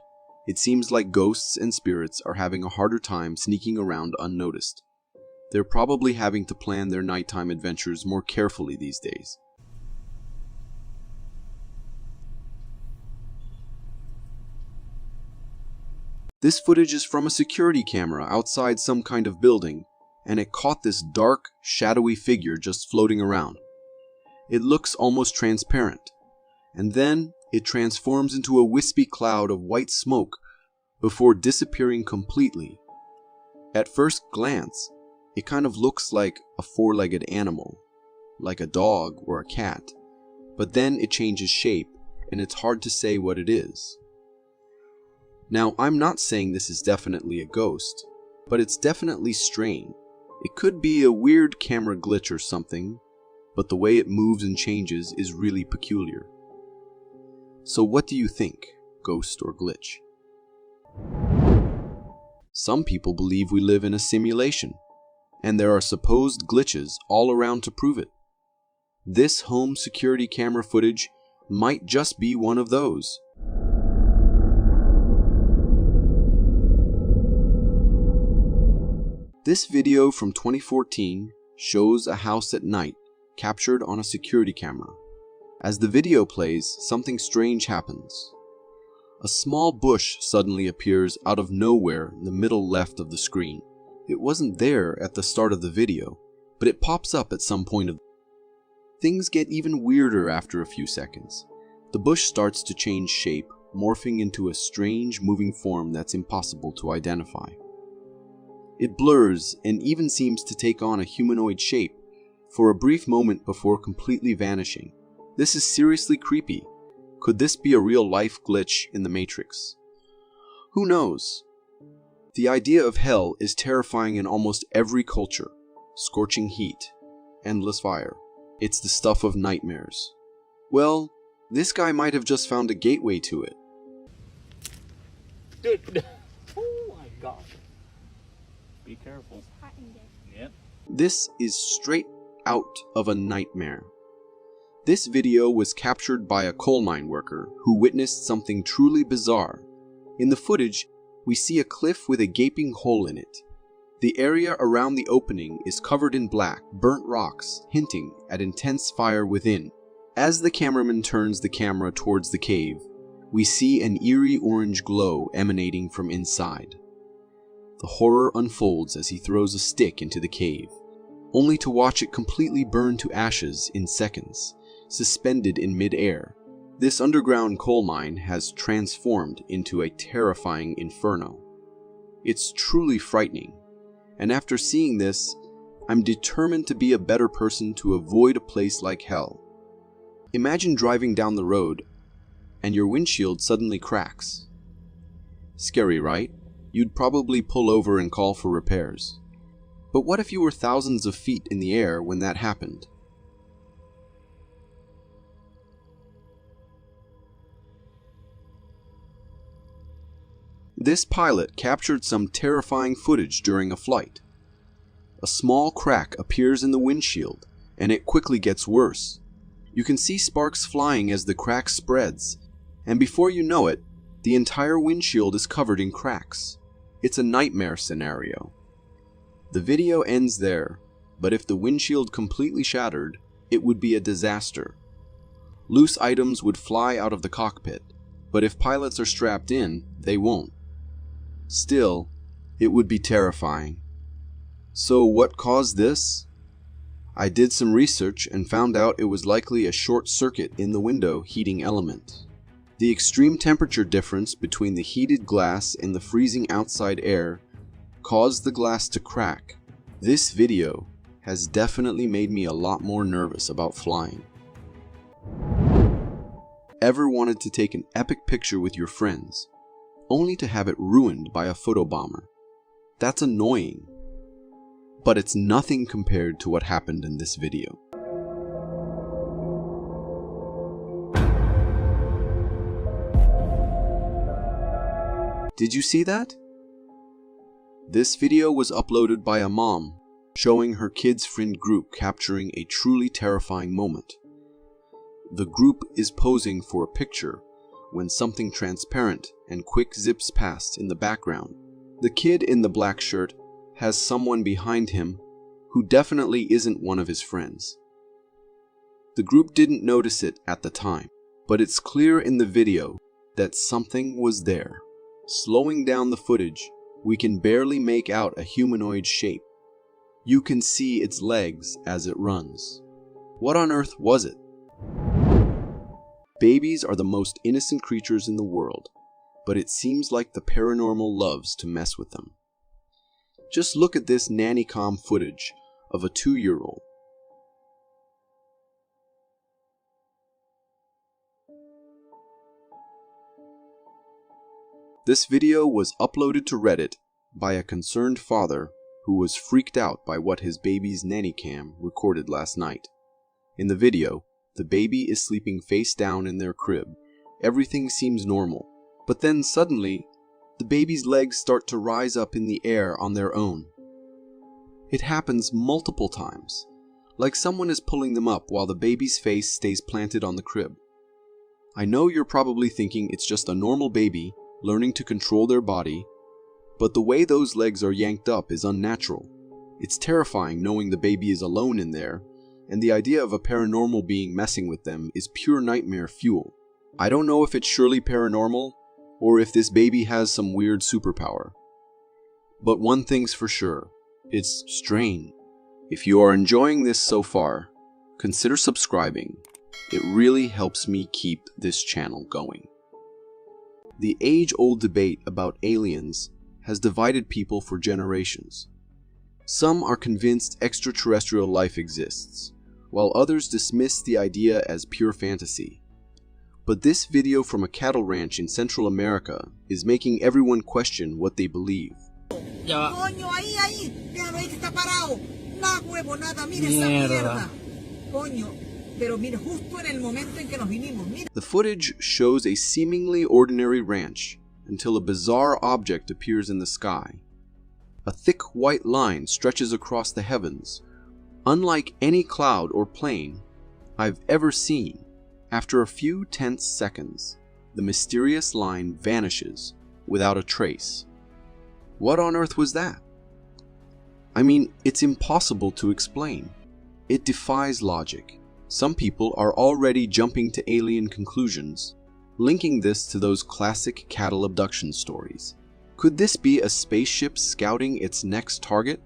it seems like ghosts and spirits are having a harder time sneaking around unnoticed. They're probably having to plan their nighttime adventures more carefully these days. This footage is from a security camera outside some kind of building, and it caught this dark, shadowy figure just floating around. It looks almost transparent, and then it transforms into a wispy cloud of white smoke before disappearing completely. At first glance, it kind of looks like a four-legged animal, like a dog or a cat, but then it changes shape, and it's hard to say what it is. Now, I'm not saying this is definitely a ghost, but it's definitely strange. It could be a weird camera glitch or something, but the way it moves and changes is really peculiar. So what do you think, ghost or glitch? Some people believe we live in a simulation, and there are supposed glitches all around to prove it. This home security camera footage might just be one of those. This video from 2014 shows a house at night captured on a security camera. As the video plays, something strange happens. A small bush suddenly appears out of nowhere in the middle left of the screen. It wasn't there at the start of the video, but it pops up at some point. Things get even weirder after a few seconds. The bush starts to change shape, morphing into a strange moving form that's impossible to identify. It blurs and even seems to take on a humanoid shape for a brief moment before completely vanishing. This is seriously creepy. Could this be a real-life glitch in the Matrix? Who knows? The idea of hell is terrifying in almost every culture. Scorching heat, endless fire. It's the stuff of nightmares. Well, this guy might have just found a gateway to it. Dude, oh my god. Be careful. Yep. This is straight out of a nightmare. This video was captured by a coal mine worker who witnessed something truly bizarre. In the footage, we see a cliff with a gaping hole in it. The area around the opening is covered in black, burnt rocks, hinting at intense fire within. As the cameraman turns the camera towards the cave, we see an eerie orange glow emanating from inside. The horror unfolds as he throws a stick into the cave, only to watch it completely burn to ashes in seconds, suspended in mid-air. This underground coal mine has transformed into a terrifying inferno. It's truly frightening, and after seeing this, I'm determined to be a better person to avoid a place like hell. Imagine driving down the road, and your windshield suddenly cracks. Scary, right? You'd probably pull over and call for repairs. But what if you were thousands of feet in the air when that happened? This pilot captured some terrifying footage during a flight. A small crack appears in the windshield, and it quickly gets worse. You can see sparks flying as the crack spreads, and before you know it, the entire windshield is covered in cracks. It's a nightmare scenario. The video ends there, but if the windshield completely shattered, it would be a disaster. Loose items would fly out of the cockpit, but if pilots are strapped in, they won't. Still, it would be terrifying. So what caused this? I did some research and found out it was likely a short circuit in the window heating element. The extreme temperature difference between the heated glass and the freezing outside air caused the glass to crack. This video has definitely made me a lot more nervous about flying. Ever wanted to take an epic picture with your friends, only to have it ruined by a photobomber? That's annoying. But it's nothing compared to what happened in this video. Did you see that? This video was uploaded by a mom showing her kids' friend group capturing a truly terrifying moment. The group is posing for a picture when something transparent and quick zips past in the background. The kid in the black shirt has someone behind him who definitely isn't one of his friends. The group didn't notice it at the time, but it's clear in the video that something was there. Slowing down the footage, we can barely make out a humanoid shape. You can see its legs as it runs. What on earth was it? Babies are the most innocent creatures in the world, but it seems like the paranormal loves to mess with them. Just look at this nanny cam footage of a 2-year-old. This video was uploaded to Reddit by a concerned father who was freaked out by what his baby's nanny cam recorded last night. In the video, the baby is sleeping face down in their crib. Everything seems normal, but then suddenly, the baby's legs start to rise up in the air on their own. It happens multiple times, like someone is pulling them up while the baby's face stays planted on the crib. I know you're probably thinking it's just a normal baby learning to control their body, but the way those legs are yanked up is unnatural. It's terrifying knowing the baby is alone in there, and the idea of a paranormal being messing with them is pure nightmare fuel. I don't know if it's surely paranormal, or if this baby has some weird superpower. But one thing's for sure, it's strange. If you are enjoying this so far, consider subscribing. It really helps me keep this channel going. The age-old debate about aliens has divided people for generations. Some are convinced extraterrestrial life exists, while others dismiss the idea as pure fantasy. But this video from a cattle ranch in Central America is making everyone question what they believe. The footage shows a seemingly ordinary ranch until a bizarre object appears in the sky. A thick white line stretches across the heavens, unlike any cloud or plane I've ever seen. After a few tense seconds, the mysterious line vanishes without a trace. What on earth was that? I mean, it's impossible to explain. It defies logic. Some people are already jumping to alien conclusions, linking this to those classic cattle abduction stories. Could this be a spaceship scouting its next target?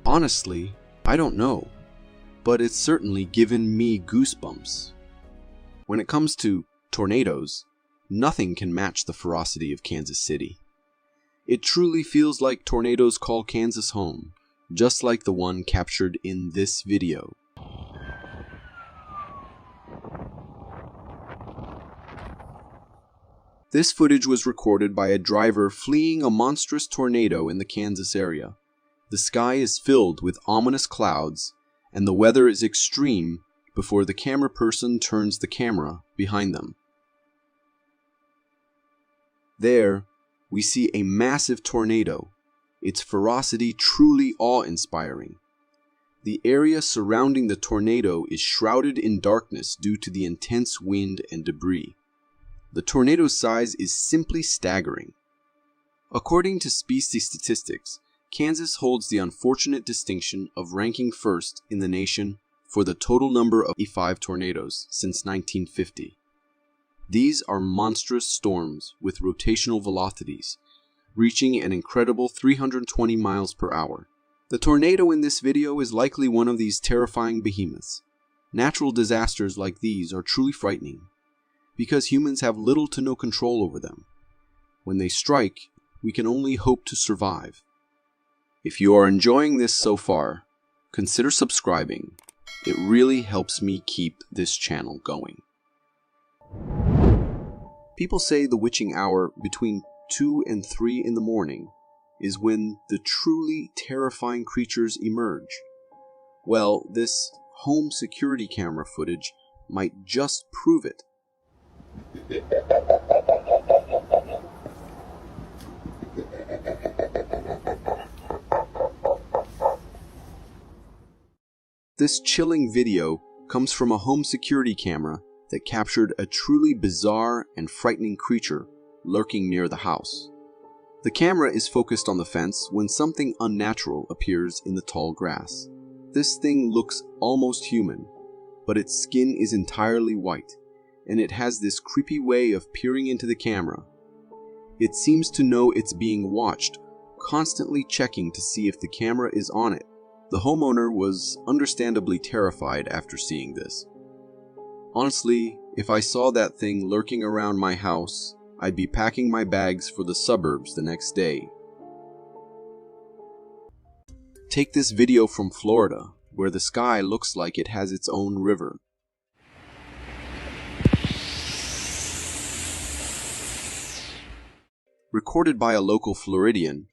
Honestly, I don't know, but it's certainly given me goosebumps. When it comes to tornadoes, nothing can match the ferocity of Kansas City. It truly feels like tornadoes call Kansas home, just like the one captured in this video. This footage was recorded by a driver fleeing a monstrous tornado in the Kansas area. The sky is filled with ominous clouds, and the weather is extreme before the camera person turns the camera behind them. There, we see a massive tornado, its ferocity truly awe-inspiring. The area surrounding the tornado is shrouded in darkness due to the intense wind and debris. The tornado's size is simply staggering. According to Spacial statistics, Kansas holds the unfortunate distinction of ranking first in the nation for the total number of E5 tornadoes since 1950. These are monstrous storms with rotational velocities, reaching an incredible 320 miles per hour. The tornado in this video is likely one of these terrifying behemoths. Natural disasters like these are truly frightening, because humans have little to no control over them. When they strike, we can only hope to survive. If you are enjoying this so far, consider subscribing. It really helps me keep this channel going. People say the witching hour between 2 and 3 in the morning is when the truly terrifying creatures emerge. Well, this home security camera footage might just prove it. This chilling video comes from a home security camera that captured a truly bizarre and frightening creature lurking near the house. The camera is focused on the fence when something unnatural appears in the tall grass. This thing looks almost human, but its skin is entirely white, and it has this creepy way of peering into the camera. It seems to know it's being watched, constantly checking to see if the camera is on it. The homeowner was understandably terrified after seeing this. Honestly, if I saw that thing lurking around my house, I'd be packing my bags for the suburbs the next day. Take this video from Florida, where the sky looks like it has its own river. Recorded by a local Floridian,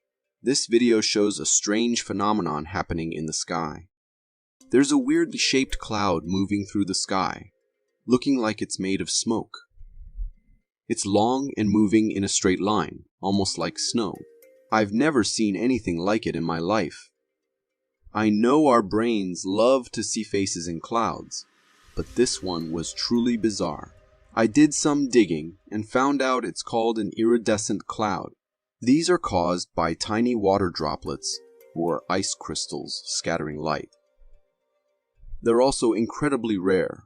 this video shows a strange phenomenon happening in the sky. There's a weirdly shaped cloud moving through the sky, looking like it's made of smoke. It's long and moving in a straight line, almost like snow. I've never seen anything like it in my life. I know our brains love to see faces in clouds, but this one was truly bizarre. I did some digging and found out it's called an iridescent cloud. These are caused by tiny water droplets or ice crystals scattering light. They're also incredibly rare,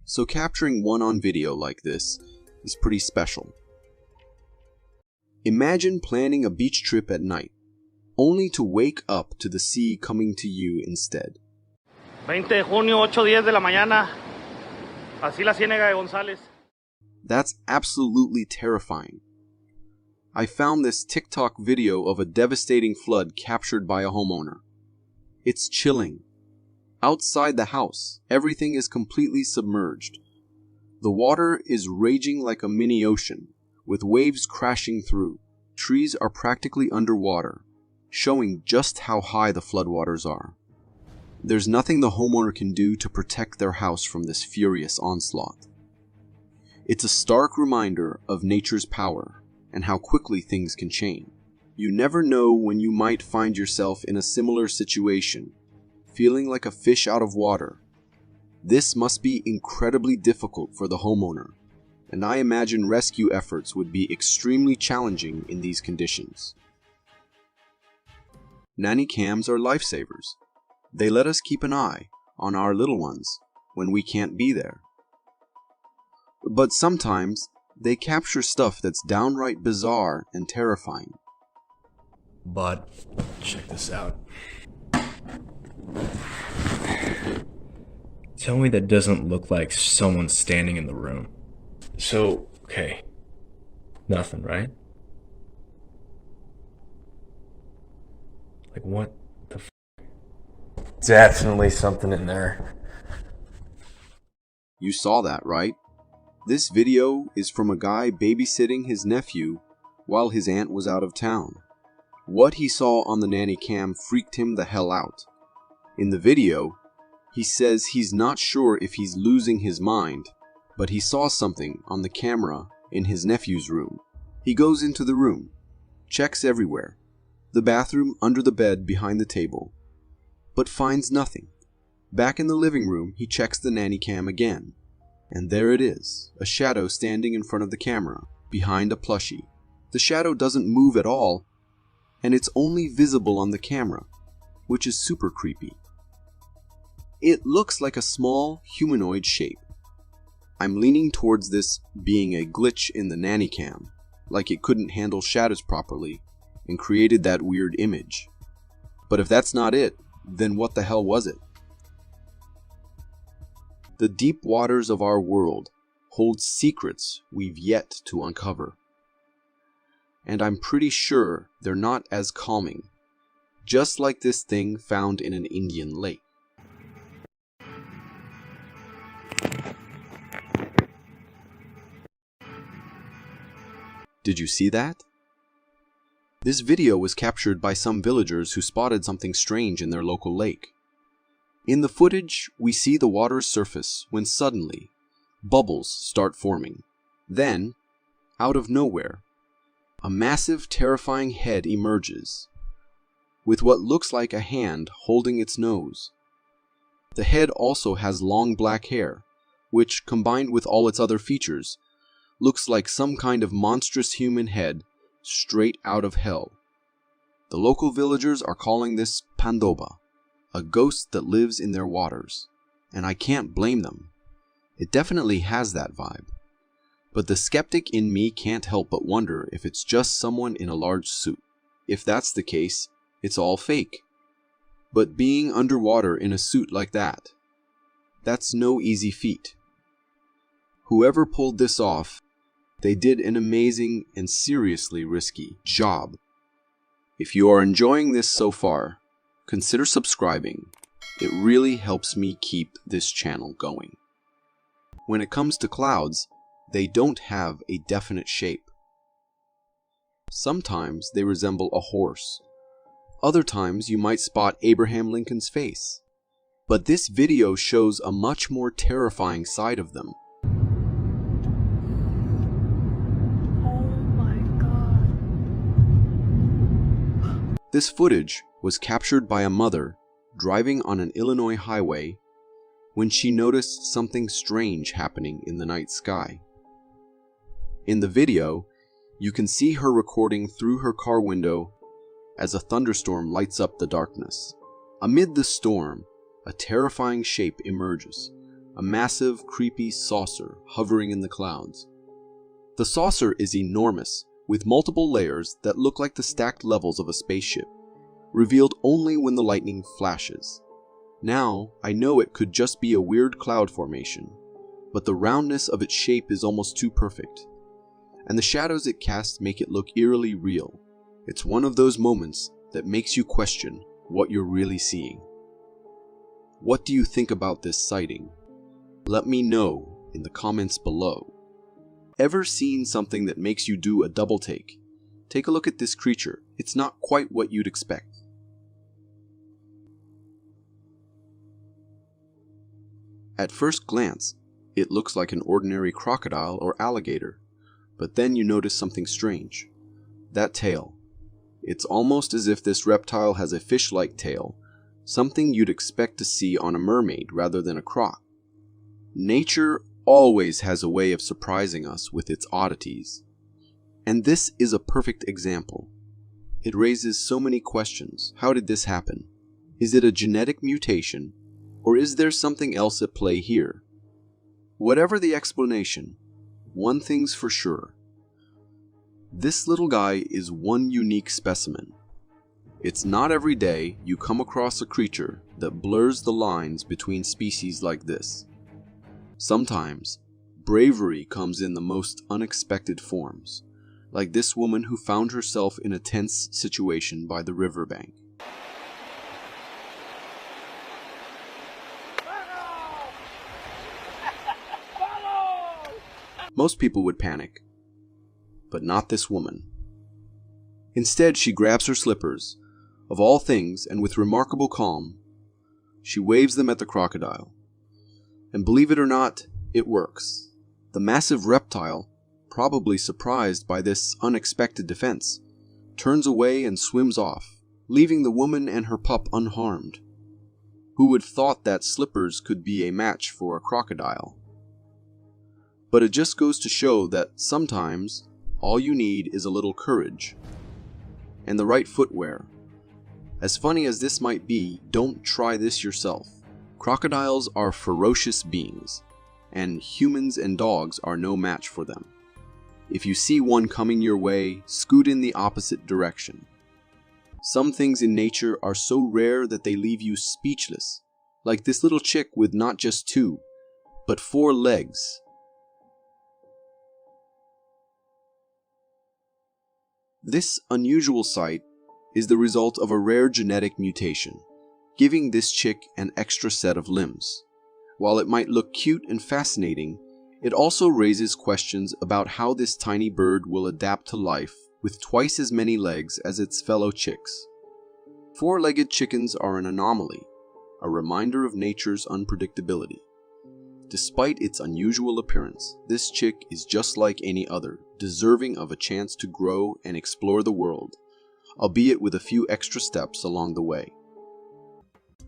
so capturing one on video like this is pretty special. Imagine planning a beach trip at night, only to wake up to the sea coming to you instead. 20 de junio, 8:10 de la mañana. Así la Ciénaga de González. That's absolutely terrifying. I found this TikTok video of a devastating flood captured by a homeowner. It's chilling. Outside the house, everything is completely submerged. The water is raging like a mini ocean, with waves crashing through. Trees are practically underwater, showing just how high the floodwaters are. There's nothing the homeowner can do to protect their house from this furious onslaught. It's a stark reminder of nature's power and how quickly things can change. You never know when you might find yourself in a similar situation, feeling like a fish out of water. This must be incredibly difficult for the homeowner, and I imagine rescue efforts would be extremely challenging in these conditions. Nanny cams are lifesavers. They let us keep an eye on our little ones when we can't be there. But sometimes they capture stuff that's downright bizarre and terrifying. But check this out. Tell me that doesn't look like someone standing in the room. So, okay. Nothing, right? Like, what the f? Definitely something in there. You saw that, right? This video is from a guy babysitting his nephew while his aunt was out of town. What he saw on the nanny cam freaked him the hell out. In the video, he says he's not sure if he's losing his mind, but he saw something on the camera in his nephew's room. He goes into the room, checks everywhere, the bathroom, under the bed, behind the table, but finds nothing. Back in the living room, he checks the nanny cam again, and there it is, a shadow standing in front of the camera, behind a plushie. The shadow doesn't move at all, and it's only visible on the camera, which is super creepy. It looks like a small humanoid shape. I'm leaning towards this being a glitch in the nanny cam, like it couldn't handle shadows properly and created that weird image. But if that's not it, then what the hell was it? The deep waters of our world hold secrets we've yet to uncover. And I'm pretty sure they're not as calming, just like this thing found in an Indian lake. Did you see that? This video was captured by some villagers who spotted something strange in their local lake. In the footage, we see the water's surface when suddenly, bubbles start forming. Then, out of nowhere, a massive, terrifying head emerges, with what looks like a hand holding its nose. The head also has long black hair, which, combined with all its other features, looks like some kind of monstrous human head straight out of hell. The local villagers are calling this Pandoba, a ghost that lives in their waters, and I can't blame them. It definitely has that vibe. But the skeptic in me can't help but wonder if it's just someone in a large suit. If that's the case, it's all fake. But being underwater in a suit like that, that's no easy feat. Whoever pulled this off, they did an amazing and seriously risky job. If you are enjoying this so far, consider subscribing. It really helps me keep this channel going. When it comes to clouds, they don't have a definite shape. Sometimes they resemble a horse. Other times you might spot Abraham Lincoln's face. But this video shows a much more terrifying side of them. This footage was captured by a mother driving on an Illinois highway when she noticed something strange happening in the night sky. In the video, you can see her recording through her car window as a thunderstorm lights up the darkness. Amid the storm, a terrifying shape emerges, a massive, creepy saucer hovering in the clouds. The saucer is enormous, with multiple layers that look like the stacked levels of a spaceship, revealed only when the lightning flashes. Now, I know it could just be a weird cloud formation, but the roundness of its shape is almost too perfect, and the shadows it casts make it look eerily real. It's one of those moments that makes you question what you're really seeing. What do you think about this sighting? Let me know in the comments below. Ever seen something that makes you do a double take? Take a look at this creature. It's not quite what you'd expect. At first glance, it looks like an ordinary crocodile or alligator, but then you notice something strange. That tail. It's almost as if this reptile has a fish-like tail, something you'd expect to see on a mermaid rather than a croc. Nature always has a way of surprising us with its oddities. And this is a perfect example. It raises so many questions. How did this happen? Is it a genetic mutation, or is there something else at play here? Whatever the explanation, one thing's for sure. This little guy is one unique specimen. It's not every day you come across a creature that blurs the lines between species like this. Sometimes, bravery comes in the most unexpected forms, like this woman who found herself in a tense situation by the riverbank. Most people would panic, but not this woman. Instead, she grabs her slippers, of all things, and with remarkable calm, she waves them at the crocodile. And believe it or not, it works. The massive reptile, probably surprised by this unexpected defense, turns away and swims off, leaving the woman and her pup unharmed. Who would have thought that slippers could be a match for a crocodile? But it just goes to show that sometimes all you need is a little courage and the right footwear. As funny as this might be, don't try this yourself. Crocodiles are ferocious beings, and humans and dogs are no match for them. If you see one coming your way, scoot in the opposite direction. Some things in nature are so rare that they leave you speechless, like this little chick with not just 2, but 4 legs. This unusual sight is the result of a rare genetic mutation, giving this chick an extra set of limbs. While it might look cute and fascinating, it also raises questions about how this tiny bird will adapt to life with twice as many legs as its fellow chicks. 4-legged chickens are an anomaly, a reminder of nature's unpredictability. Despite its unusual appearance, this chick is just like any other, deserving of a chance to grow and explore the world, albeit with a few extra steps along the way.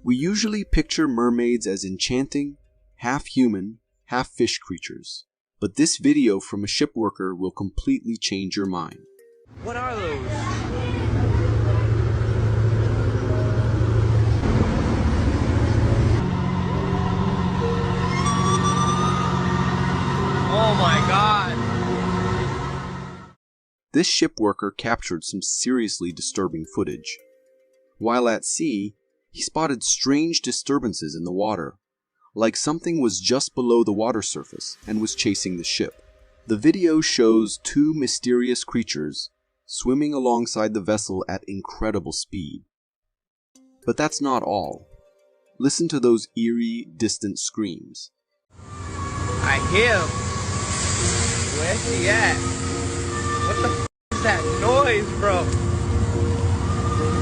We usually picture mermaids as enchanting, half-human, half-fish creatures, but this video from a ship worker will completely change your mind. What are those? Oh my God! This ship worker captured some seriously disturbing footage. While at sea, he spotted strange disturbances in the water, like something was just below the water surface and was chasing the ship. The video shows two mysterious creatures swimming alongside the vessel at incredible speed. But that's not all. Listen to those eerie, distant screams. I hear him. Where's he at? What the f is that noise, bro?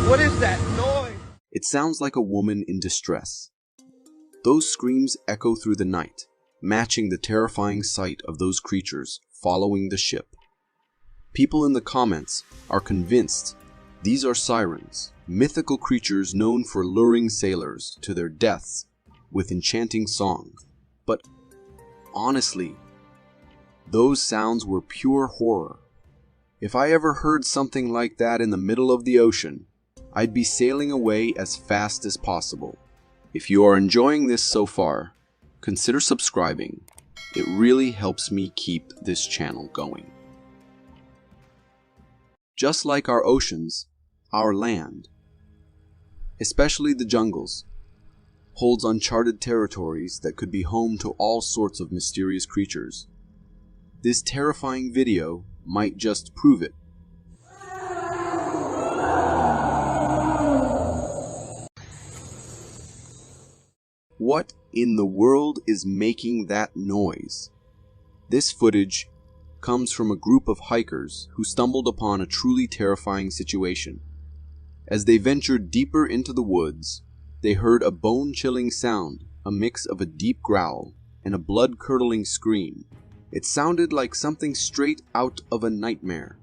What is that noise? It sounds like a woman in distress. Those screams echo through the night, matching the terrifying sight of those creatures following the ship. People in the comments are convinced these are sirens, mythical creatures known for luring sailors to their deaths with enchanting songs. But honestly, those sounds were pure horror. If I ever heard something like that in the middle of the ocean, I'd be sailing away as fast as possible. If you are enjoying this so far, consider subscribing. It really helps me keep this channel going. Just like our oceans, our land, especially the jungles, holds uncharted territories that could be home to all sorts of mysterious creatures. This terrifying video might just prove it. What in the world is making that noise? This footage comes from a group of hikers who stumbled upon a truly terrifying situation. As they ventured deeper into the woods, they heard a bone-chilling sound, a mix of a deep growl and a blood-curdling scream. It sounded like something straight out of a nightmare.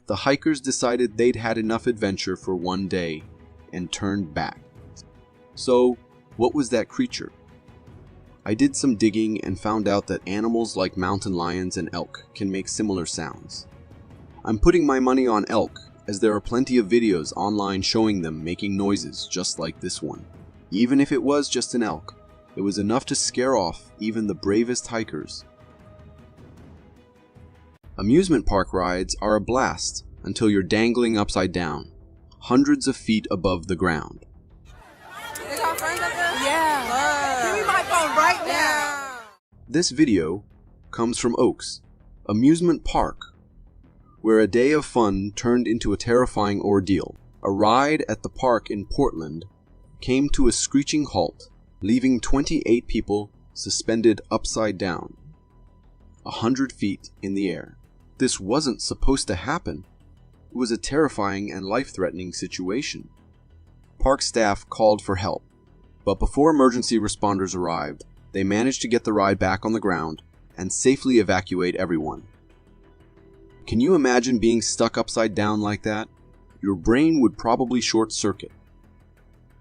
The hikers decided they'd had enough adventure for one day and turned back. So, what was that creature? I did some digging and found out that animals like mountain lions and elk can make similar sounds. I'm putting my money on elk, as there are plenty of videos online showing them making noises just like this one. Even if it was just an elk, it was enough to scare off even the bravest hikers. Amusement park rides are a blast until you're dangling upside down, hundreds of feet above the ground. Yeah. Give me my phone right now. This video comes from Oaks, amusement park, where a day of fun turned into a terrifying ordeal. A ride at the park in Portland came to a screeching halt, leaving 28 people suspended upside down, 100 feet in the air. This wasn't supposed to happen. It was a terrifying and life-threatening situation. Park staff called for help, but before emergency responders arrived, they managed to get the ride back on the ground and safely evacuate everyone. Can you imagine being stuck upside down like that? Your brain would probably short-circuit.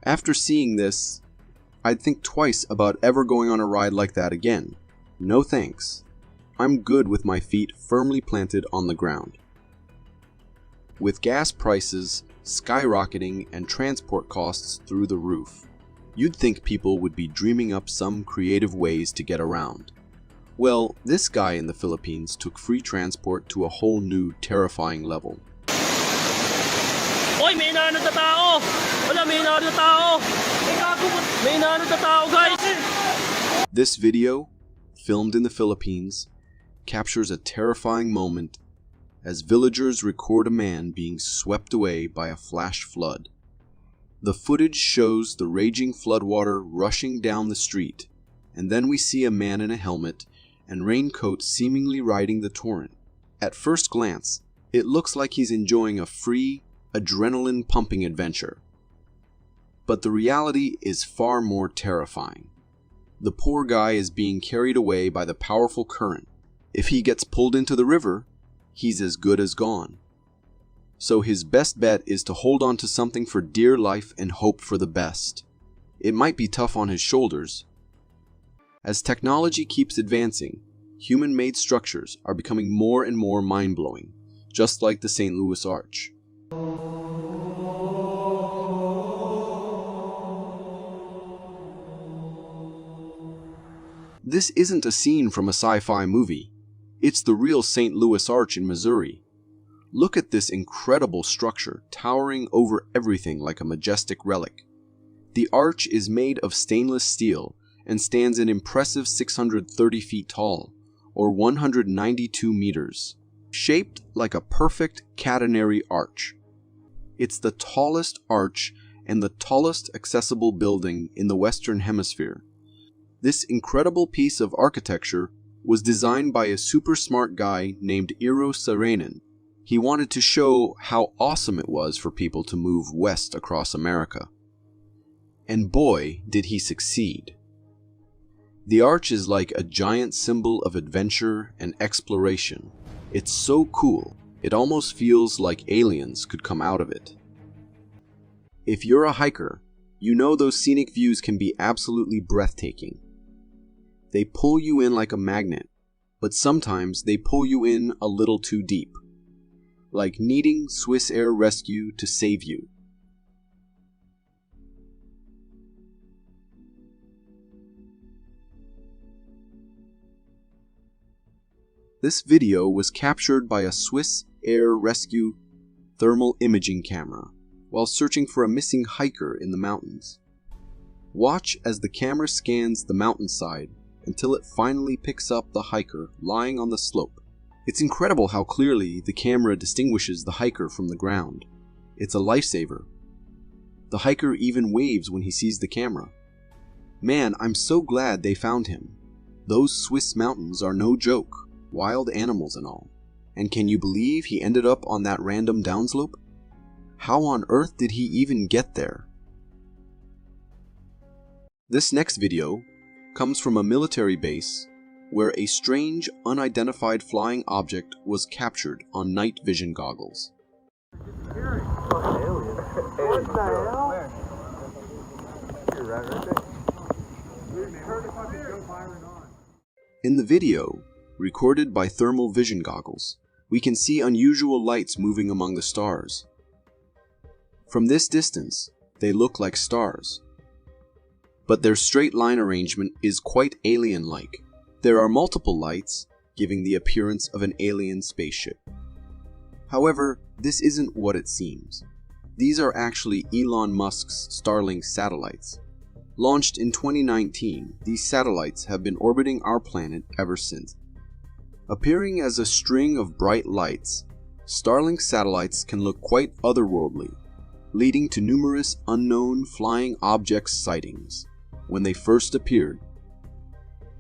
After seeing this, I'd think twice about ever going on a ride like that again. No thanks. I'm good with my feet firmly planted on the ground. With gas prices skyrocketing and transport costs through the roof, you'd think people would be dreaming up some creative ways to get around. Well, this guy in the Philippines took free transport to a whole new terrifying level. Oy, may naano na tao! Wala, may naano na tao! May naano na tao, guys! This video, filmed in the Philippines, captures a terrifying moment as villagers record a man being swept away by a flash flood. The footage shows the raging floodwater rushing down the street, and then we see a man in a helmet and raincoat seemingly riding the torrent. At first glance, it looks like he's enjoying a free, adrenaline-pumping adventure. But the reality is far more terrifying. The poor guy is being carried away by the powerful current. If he gets pulled into the river, he's as good as gone. So his best bet is to hold on to something for dear life and hope for the best. It might be tough on his shoulders. As technology keeps advancing, human-made structures are becoming more and more mind-blowing, just like the St. Louis Arch. This isn't a scene from a sci-fi movie. It's the real St. Louis Arch in Missouri. Look at this incredible structure towering over everything like a majestic relic. The arch is made of stainless steel and stands an impressive 630 feet tall, or 192 meters, shaped like a perfect catenary arch. It's the tallest arch and the tallest accessible building in the Western Hemisphere. This incredible piece of architecture was designed by a super smart guy named Eero Saarinen. He wanted to show how awesome it was for people to move west across America. And boy, did he succeed. The arch is like a giant symbol of adventure and exploration. It's so cool, it almost feels like aliens could come out of it. If you're a hiker, you know those scenic views can be absolutely breathtaking. They pull you in like a magnet, but sometimes they pull you in a little too deep, like needing Swiss Air Rescue to save you. This video was captured by a Swiss Air Rescue thermal imaging camera while searching for a missing hiker in the mountains. Watch as the camera scans the mountainside until it finally picks up the hiker lying on the slope. It's incredible how clearly the camera distinguishes the hiker from the ground. It's a lifesaver. The hiker even waves when he sees the camera. Man, I'm so glad they found him. Those Swiss mountains are no joke, wild animals and all. And can you believe he ended up on that random downslope? How on earth did he even get there? This next video comes from a military base where a strange, unidentified flying object was captured on night vision goggles. In the video, recorded by thermal vision goggles, we can see unusual lights moving among the stars. From this distance, they look like stars. But their straight line arrangement is quite alien-like. There are multiple lights, giving the appearance of an alien spaceship. However, this isn't what it seems. These are actually Elon Musk's Starlink satellites. Launched in 2019, these satellites have been orbiting our planet ever since. Appearing as a string of bright lights, Starlink satellites can look quite otherworldly, leading to numerous unknown flying object sightings when they first appeared.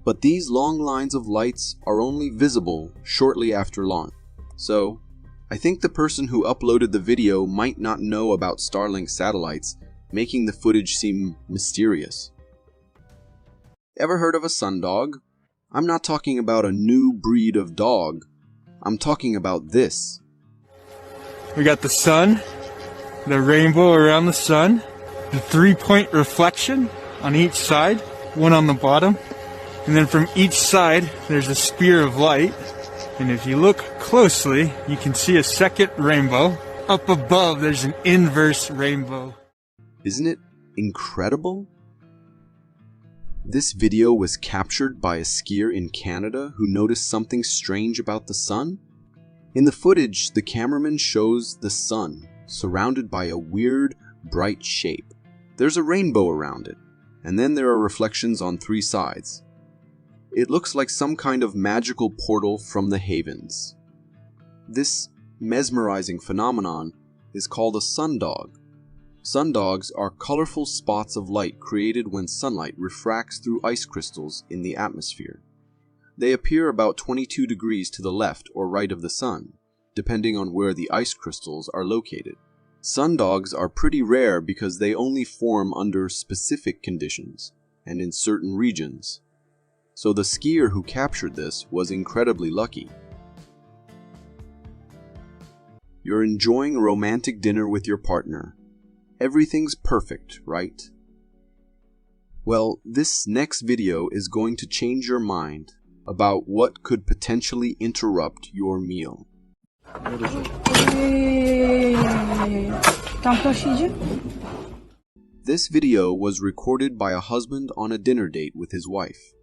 But these long lines of lights are only visible shortly after launch. So, I think the person who uploaded the video might not know about Starlink satellites, making the footage seem mysterious. Ever heard of a sundog? I'm not talking about a new breed of dog. I'm talking about this. We got the sun, the rainbow around the sun, the 3-point reflection on each side, one on the bottom, and then from each side there's a spear of light, and if you look closely you can see a second rainbow. Up above there's an inverse rainbow. Isn't it incredible? This video was captured by a skier in Canada who noticed something strange about the sun. In the footage, the cameraman shows the sun surrounded by a weird, bright shape. There's a rainbow around it, and then there are reflections on 3 sides. It looks like some kind of magical portal from the Havens. This mesmerizing phenomenon is called a sundog. Sundogs are colorful spots of light created when sunlight refracts through ice crystals in the atmosphere. They appear about 22 degrees to the left or right of the sun, depending on where the ice crystals are located. Sundogs are pretty rare because they only form under specific conditions and in certain regions. So the skier who captured this was incredibly lucky. You're enjoying a romantic dinner with your partner. Everything's perfect, right? Well, this next video is going to change your mind about what could potentially interrupt your meal. What is it? This video was recorded by a husband on a dinner date with his wife.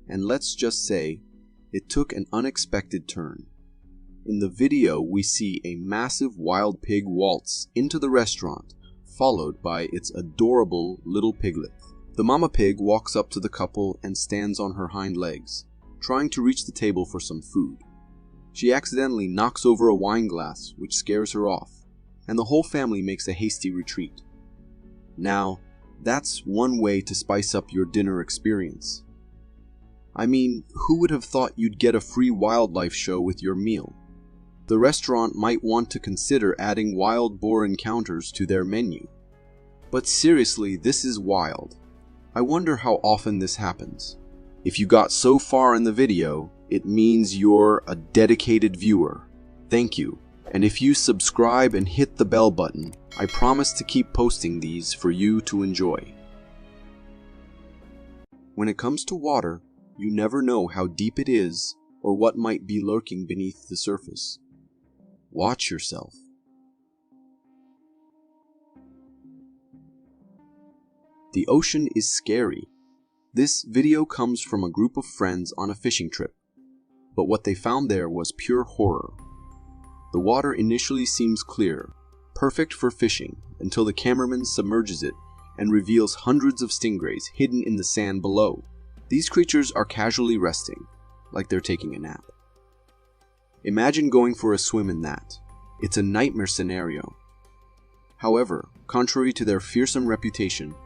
And let's just say, it took an unexpected turn. In the video, we see a massive wild pig waltz into the restaurant, followed by its adorable little piglet. The mama pig walks up to the couple and stands on her hind legs, trying to reach the table for some food. She accidentally knocks over a wine glass, which scares her off, and the whole family makes a hasty retreat. Now, that's one way to spice up your dinner experience. I mean, who would have thought you'd get a free wildlife show with your meal? The restaurant might want to consider adding wild boar encounters to their menu. But seriously, this is wild. I wonder how often this happens. If you got so far in the video, it means you're a dedicated viewer. Thank you. And if you subscribe and hit the bell button, I promise to keep posting these for you to enjoy. When it comes to water, you never know how deep it is or what might be lurking beneath the surface. Watch yourself. The ocean is scary. This video comes from a group of friends on a fishing trip, but what they found there was pure horror. The water initially seems clear, perfect for fishing, until the cameraman submerges it and reveals hundreds of stingrays hidden in the sand below. These creatures are casually resting, like they're taking a nap. Imagine going for a swim in that. It's a nightmare scenario. However, contrary to their fearsome reputation,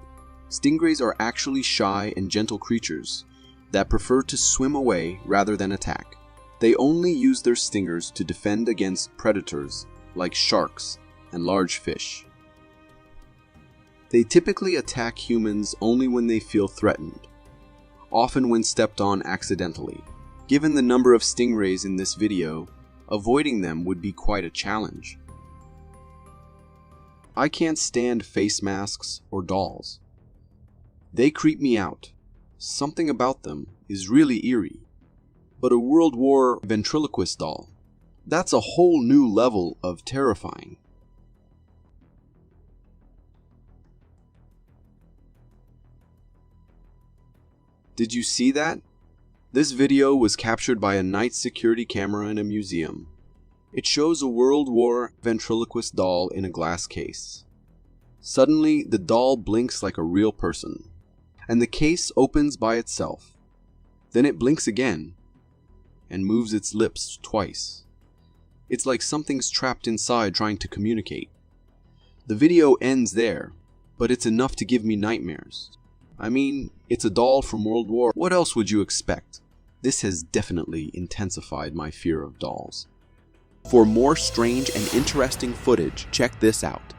stingrays are actually shy and gentle creatures that prefer to swim away rather than attack. They only use their stingers to defend against predators like sharks and large fish. They typically attack humans only when they feel threatened, often when stepped on accidentally. Given the number of stingrays in this video, avoiding them would be quite a challenge. I can't stand face masks or dolls. They creep me out. Something about them is really eerie. But a World War ventriloquist doll, that's a whole new level of terrifying. Did you see that? This video was captured by a night security camera in a museum. It shows a World War ventriloquist doll in a glass case. Suddenly, the doll blinks like a real person, and the case opens by itself. Then it blinks again, and moves its lips twice. It's like something's trapped inside trying to communicate. The video ends there, but it's enough to give me nightmares. I mean, it's a doll from World War. What else would you expect? This has definitely intensified my fear of dolls. For more strange and interesting footage, check this out.